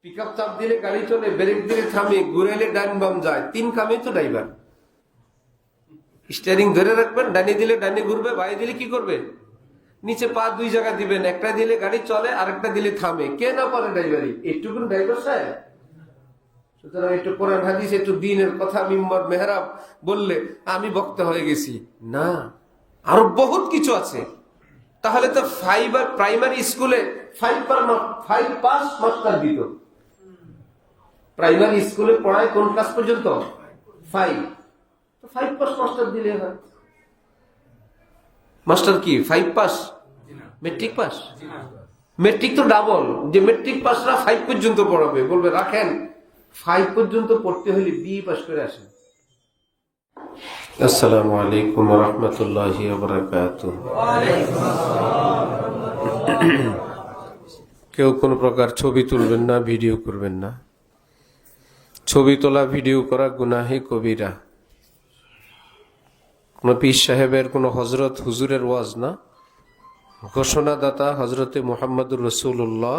Pickup চাপ দিলে গাড়ি চলে, ব্রেক দিলে থামে, ঘুরাইলে ডান বাম যায়, 3 কামে তো ড্রাইভার। স্টিয়ারিং ধরে রাখবেন, ডানে দিলে ডানে ঘুরবে, বাই দিলে কি করবে, নিচে পা 2 জায়গা দিবেন, একটা দিলে গাড়ি চলে, আরেকটা দিলে থামে। কে না পারে ড্রাইভারি? একটুকুন ড্রাইভার সাহেব। সুতরাং একটু কোরআন হাদিস, একটু দিনের কথা মিম্বর মেহরাব বললে আমি বক্তা হয়ে গেছি না, আরো বহুত কিছু আছে। তাহলে তো 5 আর প্রাইমারি স্কুলে 5 পাস মাস্টার দিত। প্রাইমারি স্কুলে পড়ায় কোন ক্লাস পর্যন্ত? 5। তো 5 পাস মাস্টার দিলে হয়। মাস্টার কি 5 পাস? Matric pass? মেট্রিক তো ডাবল, যে মেট্রিক পাসরা 5 পর্যন্ত পড়াবে, বলবে রাখেন 5 পর্যন্ত পড়তে হলে বিএ পাস করে আসেন। আসসালামু আলাইকুম ওয়া রাহমাতুল্লাহি ওয়া বারাকাতুহু। কেউ কোনো প্রকার ছবি তুলবেন না, ভিডিও করবেন না। ছবি তোলা, ভিডিও করা গুনাহে কবিরা। কোন পীর সাহেবের, কোন হজরত হুজুরের ওয়াজ না, ঘোষণাদাতা হজরতে মুহাম্মদুর রাসূলুল্লাহ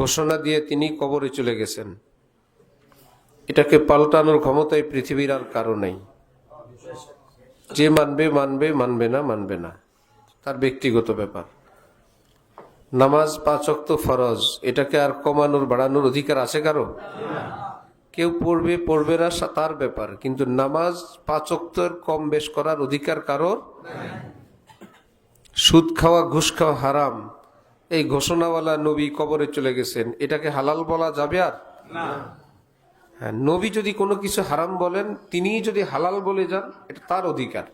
ঘোষণা দিয়ে তিনি কবরে চলে গেছেন। এটাকে পাল্টানোর ক্ষমতা এই পৃথিবীর আর কারো নেই। যে মানবে মানবে, মানবে না মানবে না, তার ব্যক্তিগত ব্যাপার। নামাজ 5 ওয়াক্ত ফরজ, এটাকে আর কমানোর বাড়ানোর অধিকার আছে কারো? কেউ পড়বে পড়বে না, তার ব্যাপার। কিন্তু নামাজ 5 ওয়াক্তের কম বেশ করার অধিকার কারোর। সুদ খাওয়া, ঘুষ খাওয়া হারাম, এই ঘোষণাওয়ালা নবী কবরে চলে গেছেন, এটাকে হালাল বলা যাবে আর? হ্যাঁ, নবী যদি কোনো কিছু হারাম বলেন, তিনি যদি হালাল বলে যান, এটা তার অধিকার।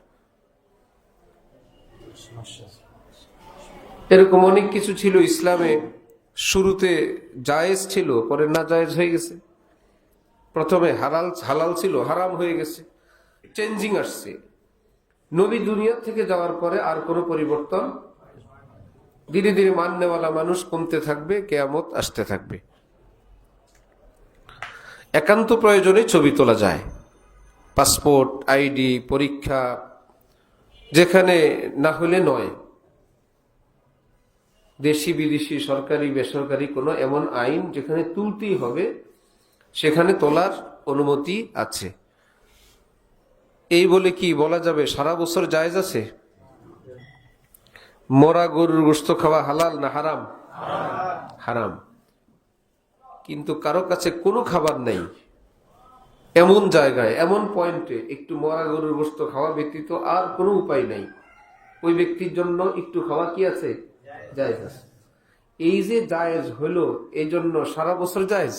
এরকম অনেক কিছু ছিল ইসলামে, শুরুতে জায়েজ ছিল, পরে না জায়েজ হয়ে গেছে। প্রথমে হালাল ছিল, হারাম হয়ে গেছে, চেঞ্জিং আসছে। নবী দুনিয়া থেকে যাওয়ার পরে আর কোনো পরিবর্তন। ধীরে ধীরে মাননেওয়ালা মানুষ কমতে থাকবে, কিয়ামত আসতে থাকবে। একান্ত প্রয়োজনে ছবি তোলা যায়, পাসপোর্ট, আইডি, পরীক্ষা, যেখানে না হলে নয়। দেশি বিদেশি, সরকারি বেসরকারি কোনো এমন আইন যেখানে তুলতেই হবে, সেখানে তোলার অনুমতি আছে। এই বলে কি বলা যাবে সারা বছর জায়েজ আছে? মরা গরুর গোশত খাওয়া হালাল না হারাম? হারাম। কিন্তু কারো কাছে কোনো খাবার নেই, এমন জায়গায়, এমন পয়েন্টে একটু মরা গরুর গোশত খাওয়া ব্যতীত আর কোনো উপায় নাই, ওই ব্যক্তির জন্য একটু খাওয়া কি আছে? জায়েজ আছে। এই যে জায়েজ হলো, এই জন্য সারা বছর জায়েজ?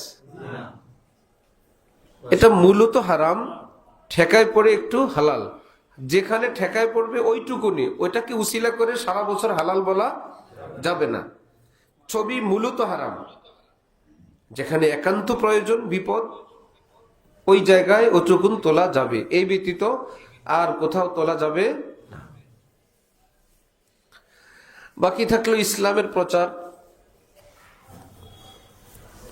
এটা মূলত হারাম, ঠেকায় পড়ে একটু হালাল। যেখানে ঠেকায় পড়বে ওইটুকুনি, ওইটাকে উসিলা করে সারা বছর হালাল বলা যাবে না। ছবি মূলত হারাম, যেখানে একান্ত প্রয়োজন, বিপদ, ওই জায়গায় ওটুকুন তোলা যাবে, এই ব্যতীত আর কোথাও তোলা যাবে না। বাকি থাকলো ইসলামের প্রচার।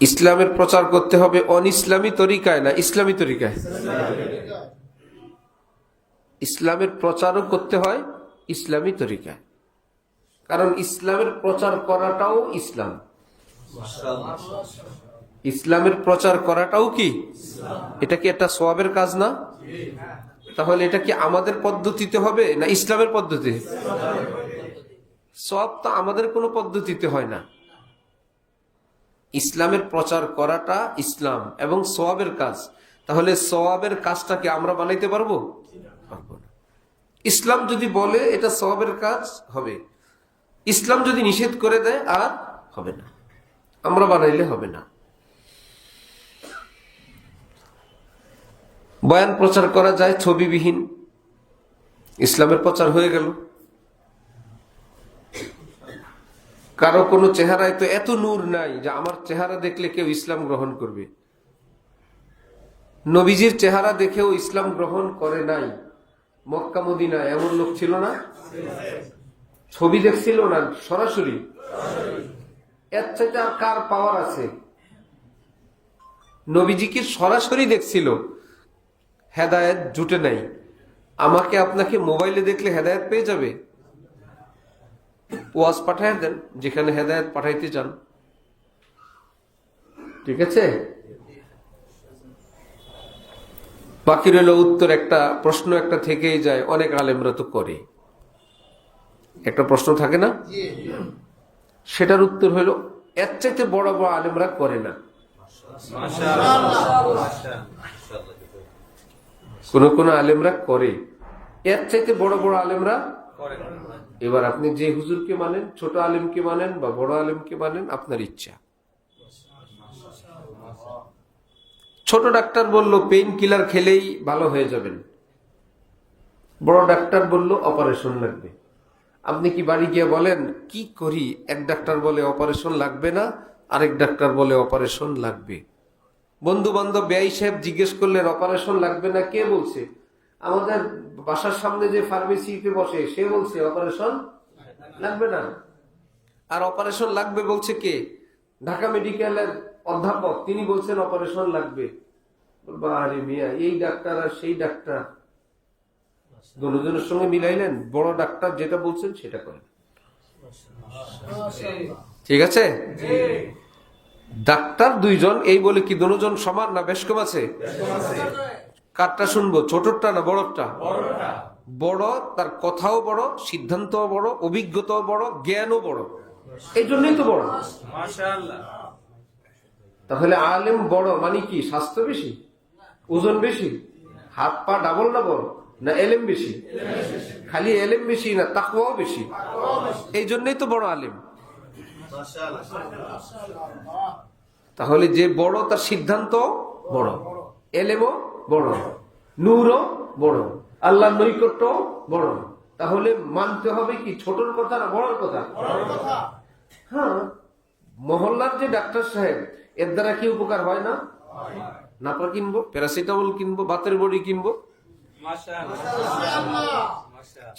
ইসলামের প্রচার করতে হবে অন ইসলামী তরিকায় না ইসলামী তরিকায়? ইসলামের প্রচারও করতে হয় ইসলামী তরিকায়, কারণ ইসলামের প্রচার করাটাও ইসলাম। ইসলামের প্রচার করাটাও কি? এটা কি একটা সওয়াবের কাজ না? তাহলে এটা কি আমাদের পদ্ধতিতে হবে না ইসলামের পদ্ধতি? সওয়াব তো আমাদের কোনো পদ্ধতিতে হয় না। ইসলামের প্রচার করাটা ইসলাম এবং সওয়াবের কাজ। তাহলে সওয়াবের কাজটাকে আমরা বানাইতে পারবো? পারবো না। ইসলাম যদি বলে এটা সওয়াবের কাজ হবে, ইসলাম যদি নিষেধ করে দেয় আর হবে না, আমরা বানাইলে হবে না। বয়ান প্রচার করা যায় ছবিবিহীন, ইসলামের প্রচার হয়ে গেল। কারো কোনো চেহারায় তো এত নূর নাই যে আমার চেহারা দেখলে কেউ ইসলাম গ্রহণ করবে। নবীজির চেহারা দেখেও ইসলাম গ্রহণ করে নাই। মক্কা মদিনা এমন লোক ছিল না? ছবি দেখছিল না, সরাসরি। এর চাইতে আর কার পাওয়ার আছে? নবীজিকে সরাসরি দেখছিল, হেদায়েত জুটে নাই। আমাকে আপনাকে মোবাইলে দেখলে হেদায়েত পেয়ে যাবে? ওয়াজ পাঠায় দেন যেখানে হেদায়েত পাঠাইতে চান। ঠিক আছে, বাকি রইল উত্তর। একটা প্রশ্ন একটা থেকেই যায়, অনেক আলেমরা তো করে, একটা প্রশ্ন থাকে না, সেটার উত্তর হলো এর চাইতে বড় বড় আলেমরা করে না। কোন কোন আলেমরা করে, এর চাইতে বড় বড় আলেমরা করে না। এবার আপনি যে হুজুরকে মানেন, ছোট আলেমকে মানেন বা বড় আলেমকে মানেন, আপনার ইচ্ছা। ছোট ডাক্তার বলল পেইন কিলার খেলেই ভালো হয়ে যাবেন, বড় ডাক্তার বলল অপারেশন লাগবে। আপনি কি বাড়ি গিয়ে বলেন কি করি? এক ডাক্তার বলে অপারেশন লাগবে না, আরেক ডাক্তার বলে অপারেশন লাগবে। বন্ধু বান্ধব ব্যয় সাহেব জিজ্ঞেস করলেন অপারেশন লাগবে না, কে বলছে? আমাদের বাসার সামনে যে ফার্মেসিতে বসে সে বলছে অপারেশন লাগবে না। আর অপারেশন লাগবে বলছে কে? ঢাকা মেডিকেলের অধ্যাপক, তিনি বলছেন অপারেশন লাগবে। আরে মিয়া, এই ডাক্তার আর সেই ডাক্তার দুজনের সঙ্গে মিলাইলেন, বড় ডাক্তার যেটা বলছেন সেটা করেন। ঠিক আছে, ডাক্তার দুইজন, এই বলে কি দুজন সমান না বেশ কম আছে? কারটা শুনবো, ছোটটা না বড়টা? বড়, তার কথাও বড়, সিদ্ধান্তও বড়, অভিজ্ঞতাও বড়, জ্ঞানও বড়, এই জন্যই তো বড়। তাহলে আলেম বড় মানে কি? স্বাস্থ্য বেশি, ওজন বেশি, হাত পা ডাবল ডাবল, না এলেম বেশি? খালি এলেম বেশি না, তাকওয়াও বেশি, এই জন্যই তো বড় আলেম। তাহলে যে বড় তার সিদ্ধান্ত বড়, এলেমও বড়, নূরও বড়, আল্লাহর নৈকট্য বড়। তাহলে মানতে হবে কি ছোটর কথা না বড়র কথা? হ্যাঁ, মহল্লার যে ডাক্তার সাহেব, এর দ্বারা কি উপকার হয় না? নাপা কিনবো, প্যারাসিটামল কিনবো, বাতের বড়ি কিনবো,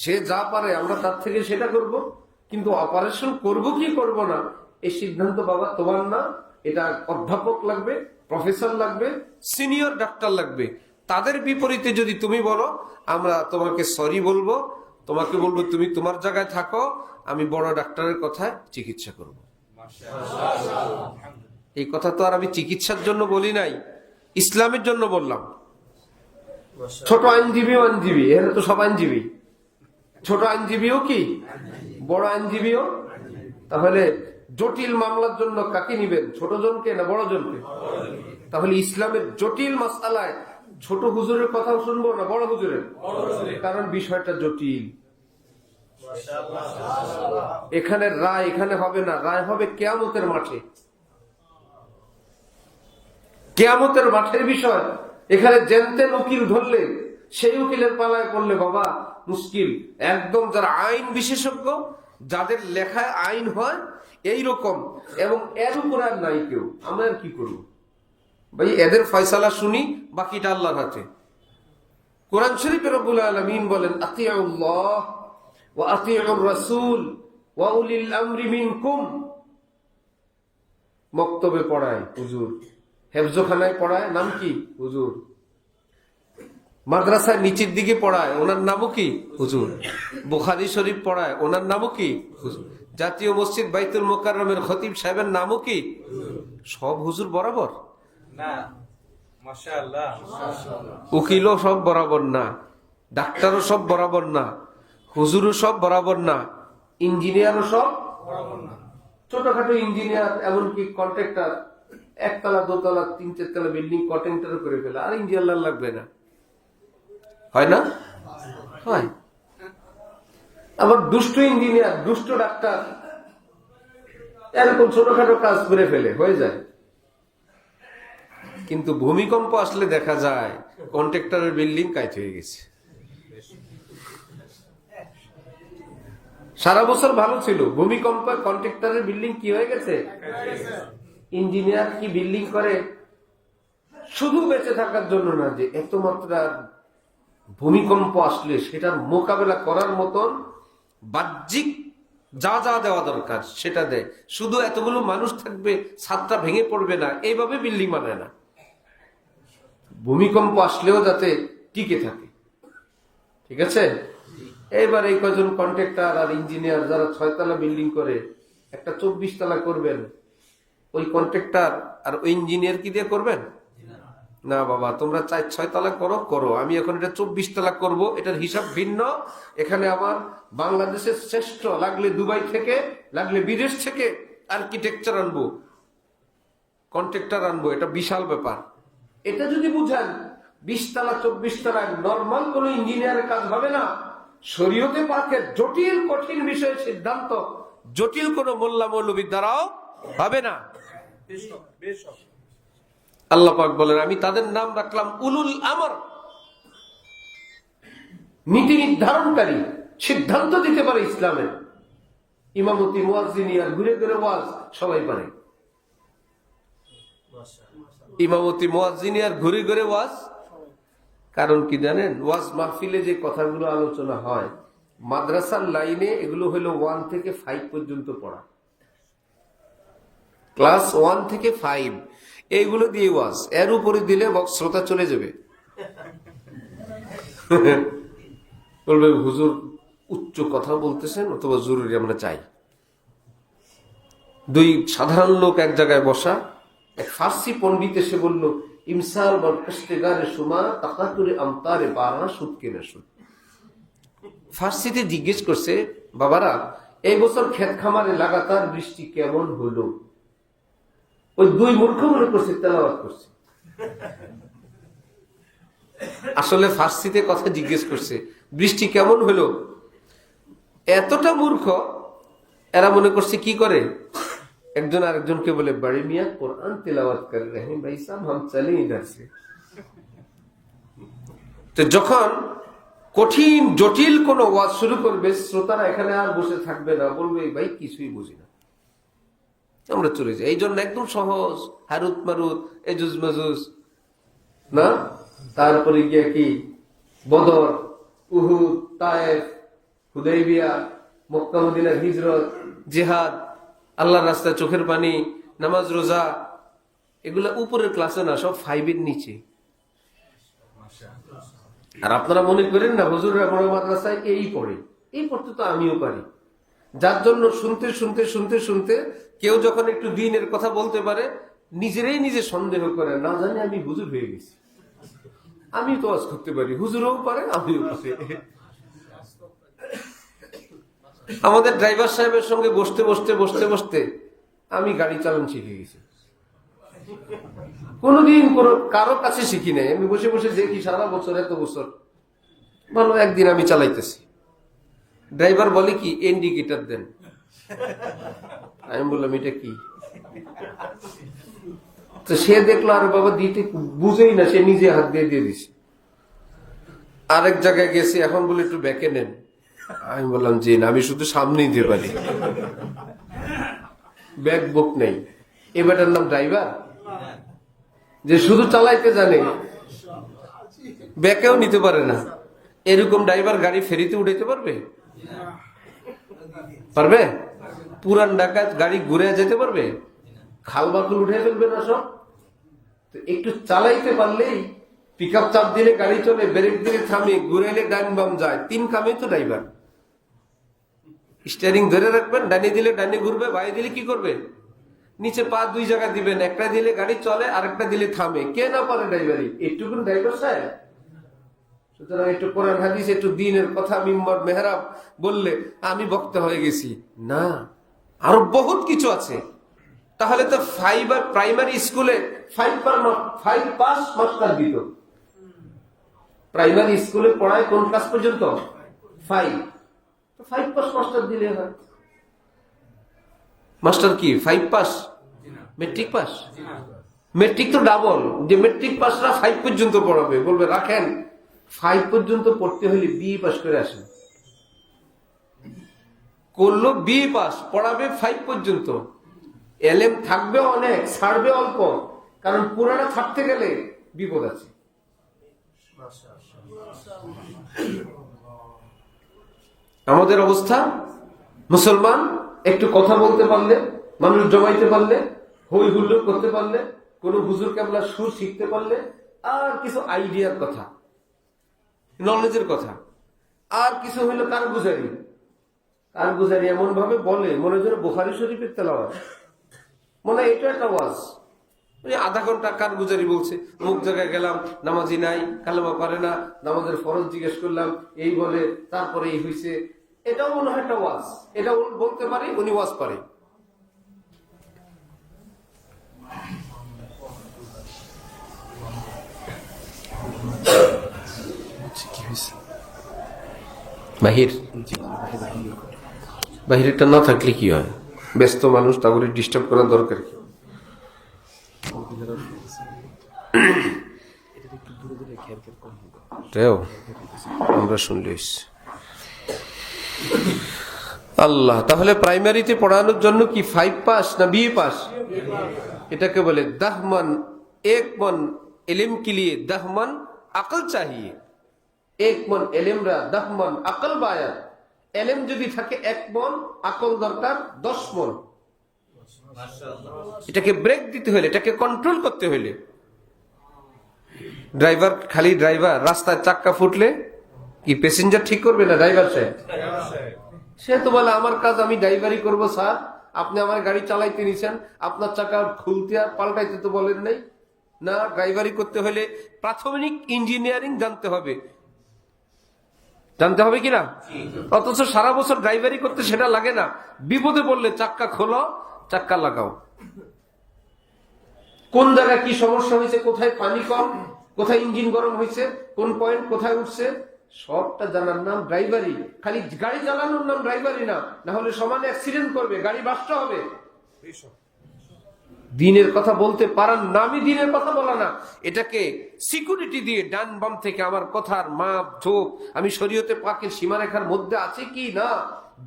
সে যা পারে আমরা তার থেকে সেটা করব। কিন্তু অপারেশন করব কি করব না, এই সিদ্ধান্ত বাবা তোমার না, এটা অধ্যাপক লাগবে, প্রফেসর লাগবে, সিনিয়র ডাক্তার লাগবে। তাদের বিপরীতে যদি তুমি বলো আমরা তোমাকে সরি বলবো, তোমাকে বলবো তুমি তোমার জায়গায় থাকো, আমি বড় ডাক্তারের কথায় চিকিৎসা করব। এই কথা তো আর আমি চিকিৎসার জন্য বলি নাই, ইসলামের জন্য বললাম। ছোট আইনজীবীও আইনজীবী, এখানে তো সব আইনজীবী। ছোট আইনজীবীও কি, বড় আইনজীবীও। তাহলে জটিল মামলার জন্য কাকে নিবেন, ছোট জনকে না বড় জনকে? তাহলে ইসলামের জটিল মাসআলায় ছোট হুজুরের কথাও শুনবো না বড় হুজুরের? কারণ বিষয়টা জটিল। এখানে রায় এখানে হবে না, রায় হবে কিয়ামতের মাঠে। কিয়ামতের মাঠের বিষয়। এখানে জেনতেন উকিল ধরলে, সেই উকিলের পালায় পড়লে বাবা মুশকিল। একদম যারা আইন বিশেষজ্ঞ, যাদের লেখায় আইন হয় এইরকম, এবং এর উপরে আর নাই কেউ, আমরা আর কি করব ভাই? এদের ফয়সালা শুনি, বাকিটা আল্লাহর হাতে। কোরআন শরীফে রব্বুল আলামিন বলেন আতিউল্লাহ ওয়া আতিউর রাসূল ওয়া উলিল আমরি মিনকুম। মক্তবে পড়ায় হুজুর, হেফজখানায় পড়ায়, নাম কি? হুজুর। মাদ্রাসায় নিচের দিকে পড়ায়, ওনার নামও কি? হুজুর। বুখারী শরীফ পড়ায়, ওনার নামও কি? হুজুর। জাতীয় মসজিদ বাইতুল মোকাররমের খতিব সাহেবের নামও কি? সব হুজুর বরাবর না, মাশাআল্লাহ। উকিলও সব বরাবর না, ডাক্তারও সব বরাবর না, হুজুরও সব বরাবর না, ইঞ্জিনিয়ারও সব বরাবর না। ছোটখাটো ইঞ্জিনিয়ার, এমনকি কন্ট্রাক্টর, একতলা দোতলা তিন চারতলা বিল্ডিং কন্ট্রাক্টর করে ফেলে, আর ইঞ্জিনিয়ার লাগবে না, হয় না? হয়। আবার দুষ্ট ইঞ্জিনিয়ার, দুষ্ট ডাক্তার, এরকম ছোটখাটো কাজ করে ফেলে, হয়ে যায়। কিন্তু ভূমিকম্প আসলে দেখা যায় কন্ট্রাক্টরের বিল্ডিং কাইট হয়ে গেছে। সারা বছর ভালো ছিল, ভূমিকম্পে কন্ট্রাক্টরের বিল্ডিং কি হয়ে গেছে? ইঞ্জিনিয়ার কি বিল্ডিং করে শুধু বেঁচে থাকার জন্য না, যে এত মাত্রার ভূমিকম্প আসলে সেটার মোকাবেলা করার মতন বাহ্যিক যা যা দেওয়া দরকার সেটা দেয়। শুধু এতগুলো মানুষ থাকবে, ছাদটা ভেঙে পড়বে না, এইভাবে বিল্ডিং বানায় না। ভূমিকম্প আসলেও যাতে টিকে থাকে। ঠিক আছে? এইবার এই কজন কন্ট্রাক্টর আর ইঞ্জিনিয়ার যারা 6 তলা বিল্ডিং করে, একটা 24 তলা করবেন, ওই কন্ট্রাক্টর আর ওই ইঞ্জিনিয়ার কি দিয়ে করবেন? না বাবা, তোমরা 4-6 তালাক করো, আমি এখন এটা 24 তালাক করব, এটার হিসাব ভিন্ন। এখানে আমার বাংলাদেশের শ্রেষ্ঠ, লাগলে দুবাই থেকে, লাগলে বিদেশ থেকে আর্কিটেকচার আনবো, কন্ট্রাক্টর আনবো, এটা বিশাল ব্যাপার। এটা যদি বুঝেন 20 তালাক 24 তালাক নর্মাল কোন ইঞ্জিনিয়ারের কাজ হবে না। শরীয়তে পাকের জটিল কঠিন বিষয়ের সিদ্ধান্ত জটিল কোন মোল্লা মৌলবীর দ্বারাও হবে না। আল্লাহ পাক বলেন, আমি তাদের নাম রাখলাম উলুল আমর, নীতি নির্ধারণকারী, সিদ্ধান্ত দিতে পারে ইসলামের। ইমামতি, মুয়াজ্জিনিয়ার, ঘুরে ঘুরে ওয়াজ সবাই পারে। ইমামতি, মুয়াজ্জিনিয়ার, ঘুরে ঘুরে ওয়াজ। কারণ কি জানেন? ওয়াজ মাহফিলে যে কথাগুলো আলোচনা হয়, মাদ্রাসার লাইনে এগুলো হলো 1 থেকে 5 পর্যন্ত পড়া, ক্লাস 1 থেকে 5, এইগুলো দিয়ে ওয়াজ। এর উপরে দিলে শ্রোতা চলে যাবে, বলবে হুজুর উচ্চ কথা বলতেছেন, অথবা জরুরি আমরা চাই। 2 সাধারণ লোক এক জায়গায় বসা, এক ফার্সি পণ্ডিত এসে বলল, ইমসাল বরকশতেগারে সুমা তাকাতুরে আমতারে বারা সুদ কেনা সুদ। ফার্সিতে জিজ্ঞেস করছে, বাবারা এই বছর ক্ষেত খামারে লাগাতার বৃষ্টি কেমন হলো? ওই 2 মূর্খ মনে করছে তেলাওয়াত করছে। আসলে ফার্সিতে কথা জিজ্ঞেস করছে, বৃষ্টি কেমন হলো। এতটা মূর্খ, এরা মনে করছে কি করে, একজন আরেকজনকে বলে, বড়ে মিয়া কোরআন তেলাওয়াত কর রহে হ্যাঁ ভাই সাহেব, হাম চলে ইধর সে। তো যখন কঠিন জটিল কোন ওয়াজ শুরু করবে, শ্রোতারা এখানে আর বসে থাকবে না, বলবে ভাই কিছুই বুঝি না, আমরা চলে যাই। এই জন্য একদম সহজ, হারুত মারুত, এজুজ মাজুজ না, তারপরে গিয়ে কি বদর, উহুদ, তায়েফ, হুদাইবিয়া, মক্কা মদিনার হিজরত, জিহাদ, আল্লাহর রাস্তায় চোখের পানি, নামাজ রোজা, এগুলা উপরের ক্লাসে না, সব 5 এর নিচে। আর আপনারা মনে করেন না হুজুররা বড় মাদ্রাসায় এই পড়ে, এই পড়তে তো আমিও পারি। যার জন্য শুনতে শুনতে শুনতে শুনতে কেউ যখন একটু দ্বীনের কথা বলতে পারে, নিজেরাই নিজে সন্দেহ করে, না জানি আমি হুজুর হয়ে গেছি, আমি তো ওয়াজ করতে পারি, হুজুরও পারে, আমিও পারি। আমাদের ড্রাইভার সাহেবের সঙ্গে বসতে বসতে বসতে বসতে আমি গাড়ি চালান শিখে গেছি। কোনদিন কারো কাছে শিখি নাই, আমি বসে বসে দেখি সারা বছর, এত বছর ভালো। একদিন আমি চালাইতেছি, ড্রাইভার বলে কি, ইন্ডিকেটর দেন। আমি বললাম এটা কি? তো সে দেখলো, আর বাবা দিতে বুঝেই না, সে নিজে হাত দিয়ে দিছে। আরেক জায়গায় গেছি, এখন বলে একটু ব্যাকে নেন। আমি বললাম জি না, আমি শুধু সামনেই দিতে পারি, ব্যাক বুক নেই। এবারটার নাম ড্রাইভার, যে শুধু চালাইতে জানে, ব্যাকেও নিতে পারে না। এরকম ড্রাইভার গাড়ি ফেরিতে উঠাইতে পারবে? পারবে? পুরান ঢাকা গাড়ি ঘুরে যেতে পারবে? খাল বাকুল উঠে ফেলবে না সব? তো একটু চালাইতে পারলেই, পিক আপ চাপ দিলে গাড়ি চলে, ব্রেক দিলে থামে, ঘুরাইলে ডান বাম যায়, 3 কামে তো ড্রাইভার। স্টিয়ারিং ধরে রাখবেন, ডানে দিলে ডানে ঘুরবে, বাইরে দিলে কি করবে, নিচে পা 2 জায়গা দিবেন, একটা দিলে গাড়ি চলে, আরেকটা দিলে থামে। কে না পারে ড্রাইভারি? একটুকুন ড্রাইভার সাহেব। সুতরাং একটু কোরআন হাদিস, একটু দ্বীনের কথা, মিম্বর মেহরাব বললে আমি বক্তা হয়ে গেছি না, আরো বহুত কিছু আছে। তাহলে তো 5 আর প্রাইমারি স্কুলে 5 পাস মাস্টার দিত। প্রাইমারি স্কুলে পড়ায় কোন ক্লাস পর্যন্ত? 5 পাস মাস্টার দিলে হয়। মাস্টার কি 5 পাস? Matric pass? মেট্রিক তো ডাবল, যে মেট্রিক পাসরা 5 পর্যন্ত পড়াবে, বলবে রাখেন 5 পর্যন্ত পড়তে হলে বিএ পাস করে আসেন। করলো বিএ পাস, পড়াবে 5 পর্যন্ত। এলএম থাকবে অনেক, ছাড়বে অল্প, কারণ পুরানা ছাড়তে গেলে বিপদ আছে। আমাদের অবস্থা, মুসলমান একটু কথা বলতে পারলে, মানুষ জমাইতে পারলে, হই হুল্লোড় করতে পারলে, কোন হুজুর কেবলা সুর শিখতে পারলে, আর কিছু আইডিয়ার কথা, নলেজের কথা, আর কিছু হইলো কারগুজারি। কারগুজারি এমন ভাবে বলে মনে হচ্ছে বুখারী শরীফের তেলাওয়াত। মনে হয় এটা একটা ওয়াজ। আধা ঘন্টা কারগুজারি বলছে, অমুক জায়গায় গেলাম, নামাজি নাই, কালেমা পারে না, নামাজের ফরজ জিজ্ঞেস করলাম, এই বলে, তারপরে এই হয়েছে। এটাও মনে হয় একটা ওয়াজ। এটা বলতে পারে, উনি ওয়াজ পারে। বাহিরেরটা না থাকলে কি হয়? ব্যস্ত মানুষ, তাহলে ডিস্টার্ব করার দরকার কি? আমরা শুনলে আল্লাহ। তাহলে প্রাইমারিতে পড়ানোর জন্য কি 5 পাস না বিএ পাস? এটাকে বলে 10 मन 1 मन इल्म के लिए 10 मन अकल चाहिए। 1 मन इल्म रा 10 मन अकल बाया। इल्म যদি থাকে 1 मन, আকল দরকার 10 मन। এটাকে ব্রেক দিতে হলে, এটাকে কন্ট্রোল করতে হলে, ড্রাইভার খালি ড্রাইভার, রাস্তায় চাক্কা ফুটলে কি প্যাসেঞ্জার ঠিক করবে না ড্রাইভার সাহেব? সে তো বলে আমার কাজ আমি ড্রাইভারি করবো স্যার, আপনি আমার গাড়ি চালাইতে নিছেন, আপনার চাকা খুলতে আর পাল্টাইতে তো বলেন নাই। না, ড্রাইভারি করতে হলে প্রাথমিক ইঞ্জিনিয়ারিং জানতে হবে। জানতে হবে কিনা? অথচ সারা বছর ড্রাইভারি করতে সেটা লাগে না। বিপদে পড়লে চাক্কা খোলো, চাক্কা লাগাও। কোন জায়গায় কি সমস্যা হয়েছে, কোথায় পানি কম, কোথায় ইঞ্জিন গরম হয়েছে, কোন পয়েন্ট কোথায় উঠছে, সবটা জানার নাম ড্রাইভারি। খালি গাড়ি চালানোর নাম ড্রাইভারি না, না হলে সমান অ্যাক্সিডেন্ট করবে, গাড়ি বাস্ট হবে। দিনের কথা বলতে পারার নামই দিনের কথা বলা না। এটাকে সিকিউরিটি দিয়ে ডান বাম থেকে আমার কথার মাপ ঝোঁক, আমি শরীয়তে পাকের সীমারেখার মধ্যে আছে কি না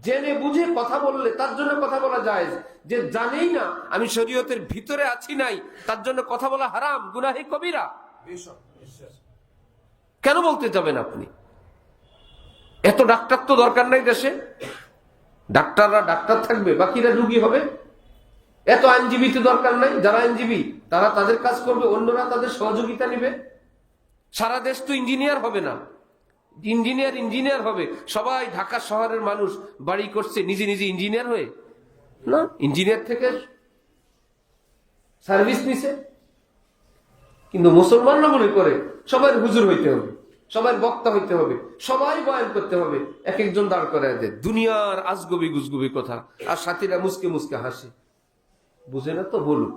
জেনে বুঝে কথা বললে তার জন্য কথা বলা যায়। যে জানেই না আমি শরীয়তের ভিতরে আছি নাই, তার জন্য কথা বলা হারাম, গুনাহে কবিরা। কেন বলতে যাবেন আপনি? এত ডাক্তার তো দরকার নাই দেশে। ডাক্তাররা ডাক্তার থাকবে, বাকিরা রুগী হবে। এত আইনজীবী তো দরকার নাই। যারা আইনজীবী তারা তাদের কাজ করবে, অন্যরা তাদের সহযোগিতা নিবে। সারা দেশ তো ইঞ্জিনিয়ার হবে না। ইঞ্জিনিয়ার হবে সবাই। ঢাকা শহরের মানুষ বাড়ি করছে নিজে নিজে ইঞ্জিনিয়ার হয়ে না, ইঞ্জিনিয়ার থেকে সার্ভিস নিছে। কিন্তু মুসলমানরা মনে করে সবাই হুজুর হইতে হবে, সবাই বক্তা হইতে হবে, সবাই বয়ান করতে হবে। এক একজন দাঁড় করায় দেয় দুনিয়ার আজগবি গুজগবি কথা, আর সাথীরা মুসকে মুসকে হাসে। বুঝে না তো বলুক।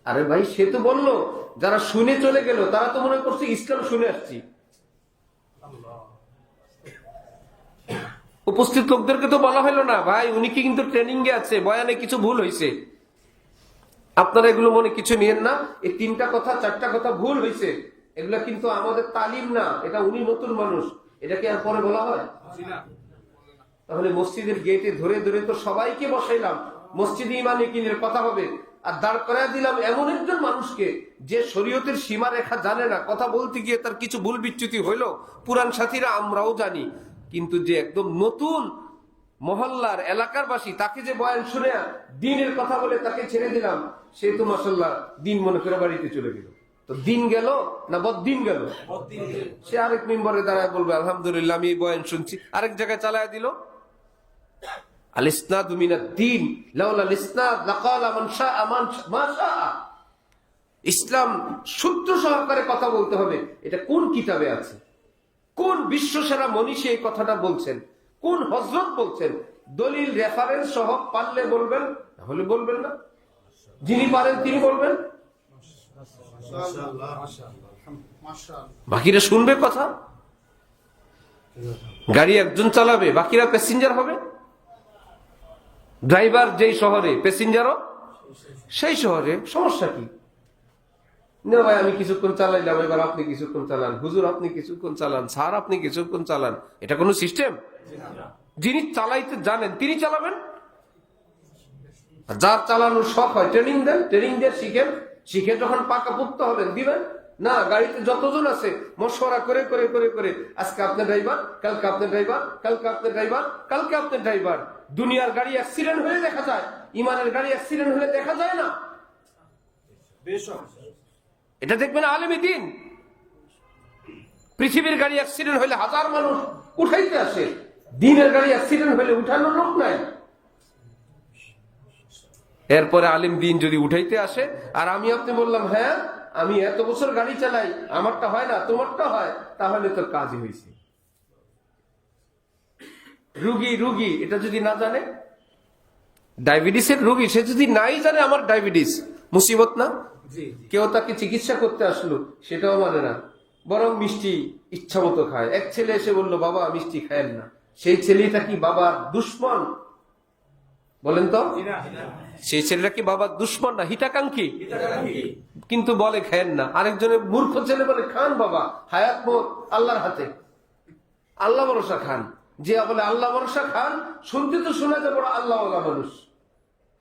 আরে ভাই, সে তো বললো, যারা শুনে চলে গেল তারা তো মনে করছে ইসলাম শুনে আসছি। উপস্থিত লোকদেরকে তো বলা হলো না, ভাই উনি কি কিন্তু ট্রেনিং এ আছে, বয়ানে কিছু ভুল হয়েছে। আপনারা এগুলো মনে কিছু নিয়েন না। এই 3টা কথা 4টা কথা ভুল হয়েছে, এগুলা কিন্তু আমাদের তালিম না। এটা উনি নতুন মানুষ, এটাকে আর পরে বলা হয়? তাহলে মসজিদের গেটে ধরে ধরে তো সবাইকে বসাইলাম, মসজিদে ইমানে কিনের কথা হবে, আর দাঁড় করায় দিলাম এমন একজন মানুষকে যে শরীয়তের সীমা রেখা জানে না। কথা বলতে গিয়ে তার কিছু ভুল বিচ্যুতি হইলো, পুরান সাথীরা আমরাও জানি। কিন্তু যে একদম নতুন মহল্লার এলাকার বাসী, তাকে যে বয়ান শুনে দিনের কথা বলে তাকে ছেড়ে দিলাম, সে তো মাশাআল্লাহ দিন মনে করে বাড়িতে চলে গেল। তো দিন গেল না বদ্দিন গেল? সে আরেক মেম্বারে দাঁড়ায় বলবে আলহামদুলিল্লাহ আমি এই বয়ান শুনছি, আরেক জায়গায় চালায় দিল। আল ইসনাদু মিনাদ-দ্বীন লাউলা আল-ইসনাদ লাকালা মান শাআ মা শাআ। ইসলাম সূত্র সহকারে কথা বলতে হবে। এটা কোন কিতাবে আছে? কোন বিশ্বসেরা মনীষী এই কথাটা বলছেন? কোন হযরত বলছেন? দলিল রেফারেন্স সহ পারলে বলবেন, তাহলে বলবেন না। যিনি পারেন তিনি বলবেন, বাকিরা শুনবে কথা। গাড়ি একজন চালাবে, বাকিরা প্যাসেঞ্জার হবে। ড্রাইভার যেই শহরে, প্যাসেঞ্জারও সেই শহরে। সমস্যা কি? না ভাই আমি কিছুক্ষণ চালাইলাম, এবার আপনি কিছুক্ষণ চালান, হুজুর আপনি কিছুক্ষণ চালান, স্যার আপনি কিছুক্ষণ চালান। এটা কোনো সিস্টেম? যিনি চালাইতে জানেন তিনি চালাবেন। যার চালানোর শখ হয় ট্রেনিং দেন, ট্রেনিং দিয়ে শিখেন, শিখে যখন পাকাপোক্ত হবেন দিবেন। না, গাড়িতে যতজন আছে মশওয়ারা করে করে করে করে আজকে আপনি ড্রাইভার, কালকে আপনি ড্রাইভার, কালকে আপনি ড্রাইভার, কালকে আপনি ড্রাইভার। দুনিয়ার গাড়ি অ্যাক্সিডেন্ট হয়ে দেখা যায়, ইমানের গাড়ি অ্যাক্সিডেন্ট হলে দেখা যায় না। এটা দেখবেন আলেমে দ্বীন। পৃথিবীর গাড়ি অ্যাক্সিডেন্ট হলে হাজার মানুষ উঠাইতে আসে, দিনের গাড়ি অ্যাক্সিডেন্ট হলে উঠানোর লোক নাই। এরপরে আলিম দিন যদি উঠাইতে আসে আর আমি আপনি বললাম হ্যাঁ আমি এত বছর গাড়ি চালাই, আমারটা হয় না তোমারটা হয়, তাহলে তো কাজই হয়েছে। রুগী এটা যদি না জানে, ডায়াবেটিসের রোগী সে যদি নাই জানে আমার ডায়াবেটিস, মুসিবত না? কেউ তাকে চিকিৎসা করতে আসলো, সেটাও মানে না, বরং মিষ্টি ইচ্ছা মতো খায়। এক ছেলে এসে বললো বাবা মিষ্টি খায়েন না, সেই ছেলেটা কি বাবার দুশ্মন? বলেন তো, সেই ছেলেটা কি বাবার দুশ্মন না হিতাকাঙ্ক্ষী? কিন্তু বলে খায়েন না। আরেকজনের মূর্খ ছেলে বলে খান বাবা, হায়াত মত আল্লাহর হাতে, আল্লাহ ভরসা খান। যে বলে আল্লাহ ভরসা খান, শুনতে তো শোনা যাবে আল্লাহ মানুষ,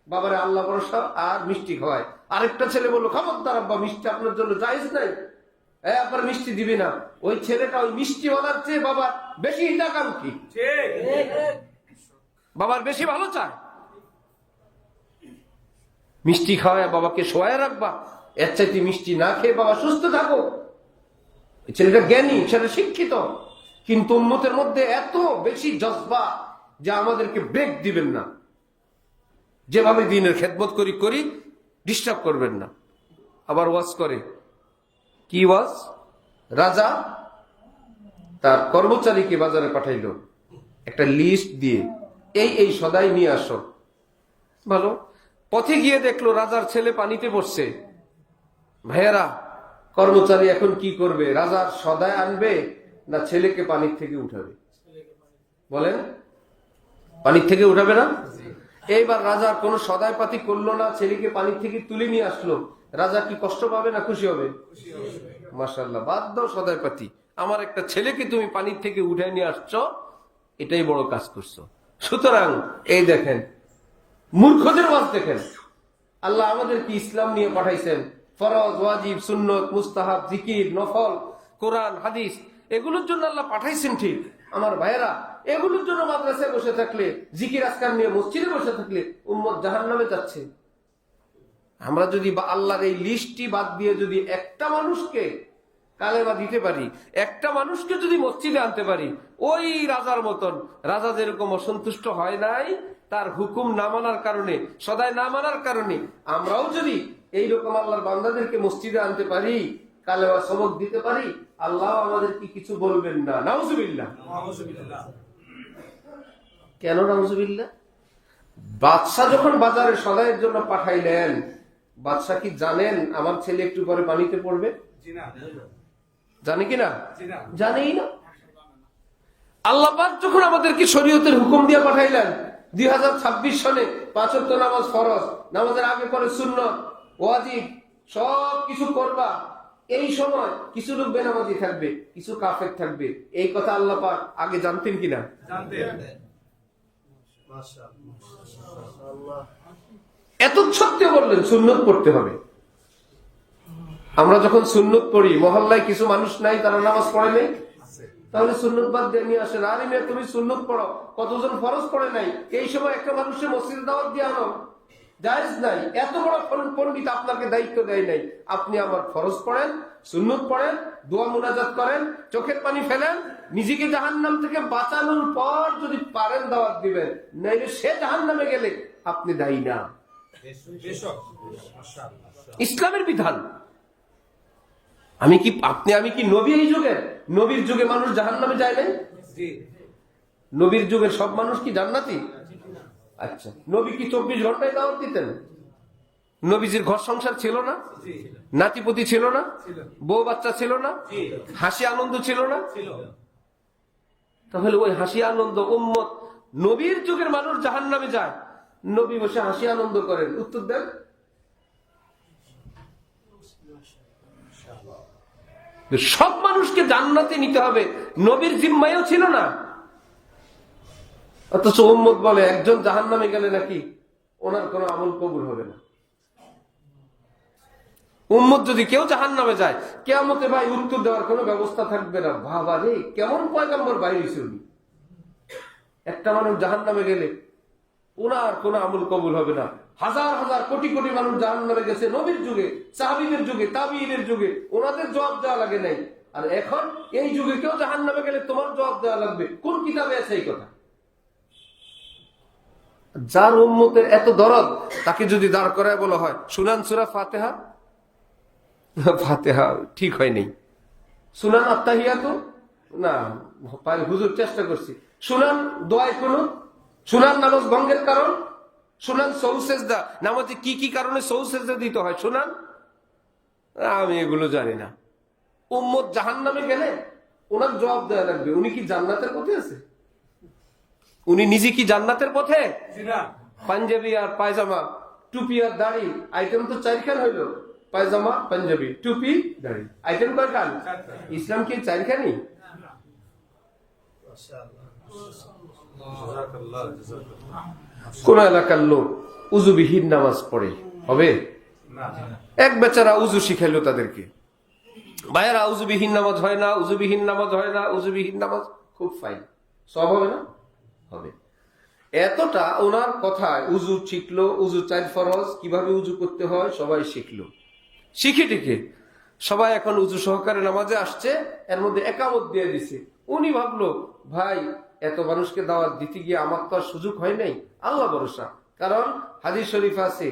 বাবারে আল্লাহ ভরসা আর মিষ্টি খাওয়ায়। আরেকটা ছেলে বললো খবরদার আব্বা মিষ্টি আপনার জন্য জায়েজ নাই, আপনার মিষ্টি দিবি না। ওই ছেলেটা ওই মিষ্টি বলার চেয়ে বাবার বেশি হিতাকাঙ্ক্ষী, বাবার বেশি ভালো চায়। মিষ্টি খাওয়ায় বাবাকে শোয়ায় রাখবা, এর চাইতে মিষ্টি না খেয়ে বাবা সুস্থ থাকো। ছেলেটা জ্ঞানী, ছেলে শিক্ষিত, কিন্তু উম্মতের মধ্যে এত বেশি জজবা যা আমাদেরকে ব্রেক দিবেন না। যেভাবে দিনের খেদমত করি ডিস্টার্ব করবেন না। আবার ওয়াজ করে, কি ওয়াজ? রাজা তার কর্মচারীকে বাজারে পাঠাইলো একটা লিস্ট দিয়ে, এই সদাই নিয়ে আসো। ভালো, পথে গিয়ে দেখলো রাজার ছেলে পানিতে পড়ছে। ভাইয়েরা, কর্মচারী এখন কি করবে? রাজার সদাই আনবে না ছেলেকে পানির থেকে উঠাবে? বলেন, পানির থেকে উঠাবে না? এইবার রাজার কোন সদাই পাতি করলো না, ছেলেকে পানির থেকে তুলে নিয়ে আসলো। রাজা কি কষ্ট পাবে না খুশি হবে? মাশাআল্লাহ, বাদ দাও সদাই পাতি, আমার একটা ছেলেকে তুমি পানির থেকে উঠাই নিয়ে আসছো, এটাই বড় কাজ করছো। সুতরাং এই দেখেন মূর্খদের ওয়াজ দেখেন। আল্লাহ আমাদের কি ইসলাম নিয়ে পাঠাইছেন, ফরজ, ওয়াজিব, সুন্নত, মুস্তাহাব, জিকির, নফল, কোরআন, হাদিস, এগুলোর জন্য আল্লাহ পাঠাইছেন ঠিক। আমার ভাইয়েরা, এগুলোর জন্য মাদ্রাসায় বসে থাকলে, জিকির আজকার নিয়ে মসজিদে বসে থাকলে উম্মত জাহান্নামে যাচ্ছে। আমরা যদি আল্লাহর এই লিস্টটি বাদ দিয়ে যদি একটা মানুষকে কালেমা দিতে পারি, একটা মানুষকে যদি মসজিদে আনতে পারি, ওই রাজার মতন, রাজা যেরকম অসন্তুষ্ট হয় নাই তার হুকুম না মানার কারণে, সদাই না মানার কারণে, আমরাও যদি এইরকম আল্লাহর বান্দাদেরকে মসজিদে আনতে পারি, কালেমা সবক দিতে পারি, আল্লাহ আমাদের কি কিছু বলবেন না? নাউজুবিল্লাহ। কেন নাউজুবিল্লাহ? বাদশাহ যখন বাজারে সদাইয়ের জন্য পাঠাইলেন, বাদশাহ কি জানেন আমার ছেলে একটু পরে পানিতে পড়বে? জানে কিনা? জানেই না। আল্লাহ পাক যখন আমাদেরকে শরীয়তের হুকুম দিয়ে পাঠাইলেন, 2026 সনে 5 ওয়াক্ত নামাজ ফরজ, নামাজের আগে পরে সুন্নত, ওয়াজিব, সব কিছু করবা। এই সময় কিছু লোক বেনামাজি থাকবে, কিছু কাফের থাকবে, এই কথা আল্লাহ পাক আগে জানতেন কিনা? জানতেন। এত সত্ত্বেও বললেন সুন্নত পড়তে হবে। আমরা যখন সুন্নত পড়ি, মহল্লায় কিছু মানুষ নাই তারা নামাজ পড়ে নাই, তাহলে সুন্নত বাদ দিয়ে নিয়ে আসেন। আরে মেয়ে তুমি সুন্নত পড়ো, কতজন ফরজ পড়ে নাই, এই সময় একটা মানুষের মসজিদে দাওয়াত দিয়ে আনো, জায়েজ নাই। এত বড় পণ্ডিত আপনাকে দায়িত্ব দেয় নাই, আপনি আমার ফরজ পড়েন, সুন্নত পড়েন, দোয়া মুনাজাত করেন, চোখের পানি ফেলেন, নিজেকে জাহান্নাম থেকে বাঁচানোর পর যদি পারেন দাওয়াত দিবেন, নাইলে সে জাহান্নামে গেলে আপনি দায়ী না। ইসলামের বিধান। আমি কি নবী এই যুগের? নবীর যুগে মানুষ জাহান্নামে যায় নাই? নবীর যুগের সব মানুষ কি জান্নাতি? আচ্ছা, নবী কি 24 ঘন্টায় দাওয়াত দিতেন? নবীজির ঘর সংসার ছিল না? নাতিপতি ছিল না? বউ বাচ্চা ছিল না? হাসি আনন্দ ছিল না? তাহলে ওই হাসি আনন্দ উম্মত, নবীর যুগের মানুষ জাহান্নামে যায়, নবী বসে হাসি আনন্দ করেন, উত্তর দেন। সব মানুষকে জান্নাতে নিতে হবে, নবীর জিম্মায়ও ছিল না। অথচ উম্মত বলে একজন জাহান্নামে গেলে নাকি ওনার কোনো আমল কবুল হবে না। উম্মত যদি কেউ জাহান্নামে যায়, কিয়ামতে ভাই উত্তর দেওয়ার কোনো ব্যবস্থা থাকবে না। বাবা রে, কেমন পয়গম্বর বাইরে হইছে উনি। একটা মানুষ জাহান্নামে গেলে ওনার কোনো আমল কবুল হবে না। হাজার হাজার কোটি কোটি মানুষ জাহান্নামে গেছে নবীর যুগে, সাহাবীদের যুগে, তাবিঈনের যুগে, ওনাদের জবাব দেওয়া লাগে নাই। আর এখন এই যুগে কেউ জাহান্নামে গেলে তোমার জবাব দেওয়া লাগবে। কোন কিতাবে আছে এই কথা? যার উম্মতের এত দরদ, তাকে যদি দাঁড় করায় বলা হয় শুনান সূরা ফাতিহা, ফাতিহা ঠিক হয় নাই। শুনান আত্তাহিয়াতু, না হুজুর চেষ্টা করছি। শুনান দোয়ায়ে কুনুত, শুনান নামাজ ভঙ্গের কারণ, শুনান সহু সেজদা, নামাজে কি কি কারণে সহু সেজদা দিতে হয় শুনান। আমি এগুলো জানি না। উম্মত জাহান্নামে গেলে ওনার জবাব দেওয়া লাগবে, উনি কি জান্নাতের পথে আছে? উনি নিজে কি জান্নাতের পথে? পাঞ্জাবি আর পায়জামা, টুপি আর দাড়ি, আইটেম তো চারখান হইল। পায়জামা, পাঞ্জাবি, টুপি, দাড়ি, আইটেম কয়খান? ইসলাম কি চারখানি? কোন এলাকার লোক উজুবিহীন নামাজ পড়ে হবে? এক বেচারা উজু শিখাইলো তাদেরকে, ভাইয়েরা উজুবিহীন নামাজ হয় না, উজুবিহীন নামাজ হয় না, উজুবিহীন নামাজ খুব ফাইন, সব হবে না? হবে। এতটা ওনার কথায় উজু শিখলো, উজু চার ফরজ, কিভাবে উজু করতে হয় সবাই শিখলো। শিখে টিকে সবাই এখন উজু সহকারে নামাজে আসছে, এর মধ্যে একামত দিয়ে দিছে। উনি ভাবলো ভাই এত মানুষকে দাওয়াত দিতে গিয়ে আমার তো আর সুযোগ হয় নাই, আল্লাহ ভরসা। কারণ হাদিস শরীফ আছে,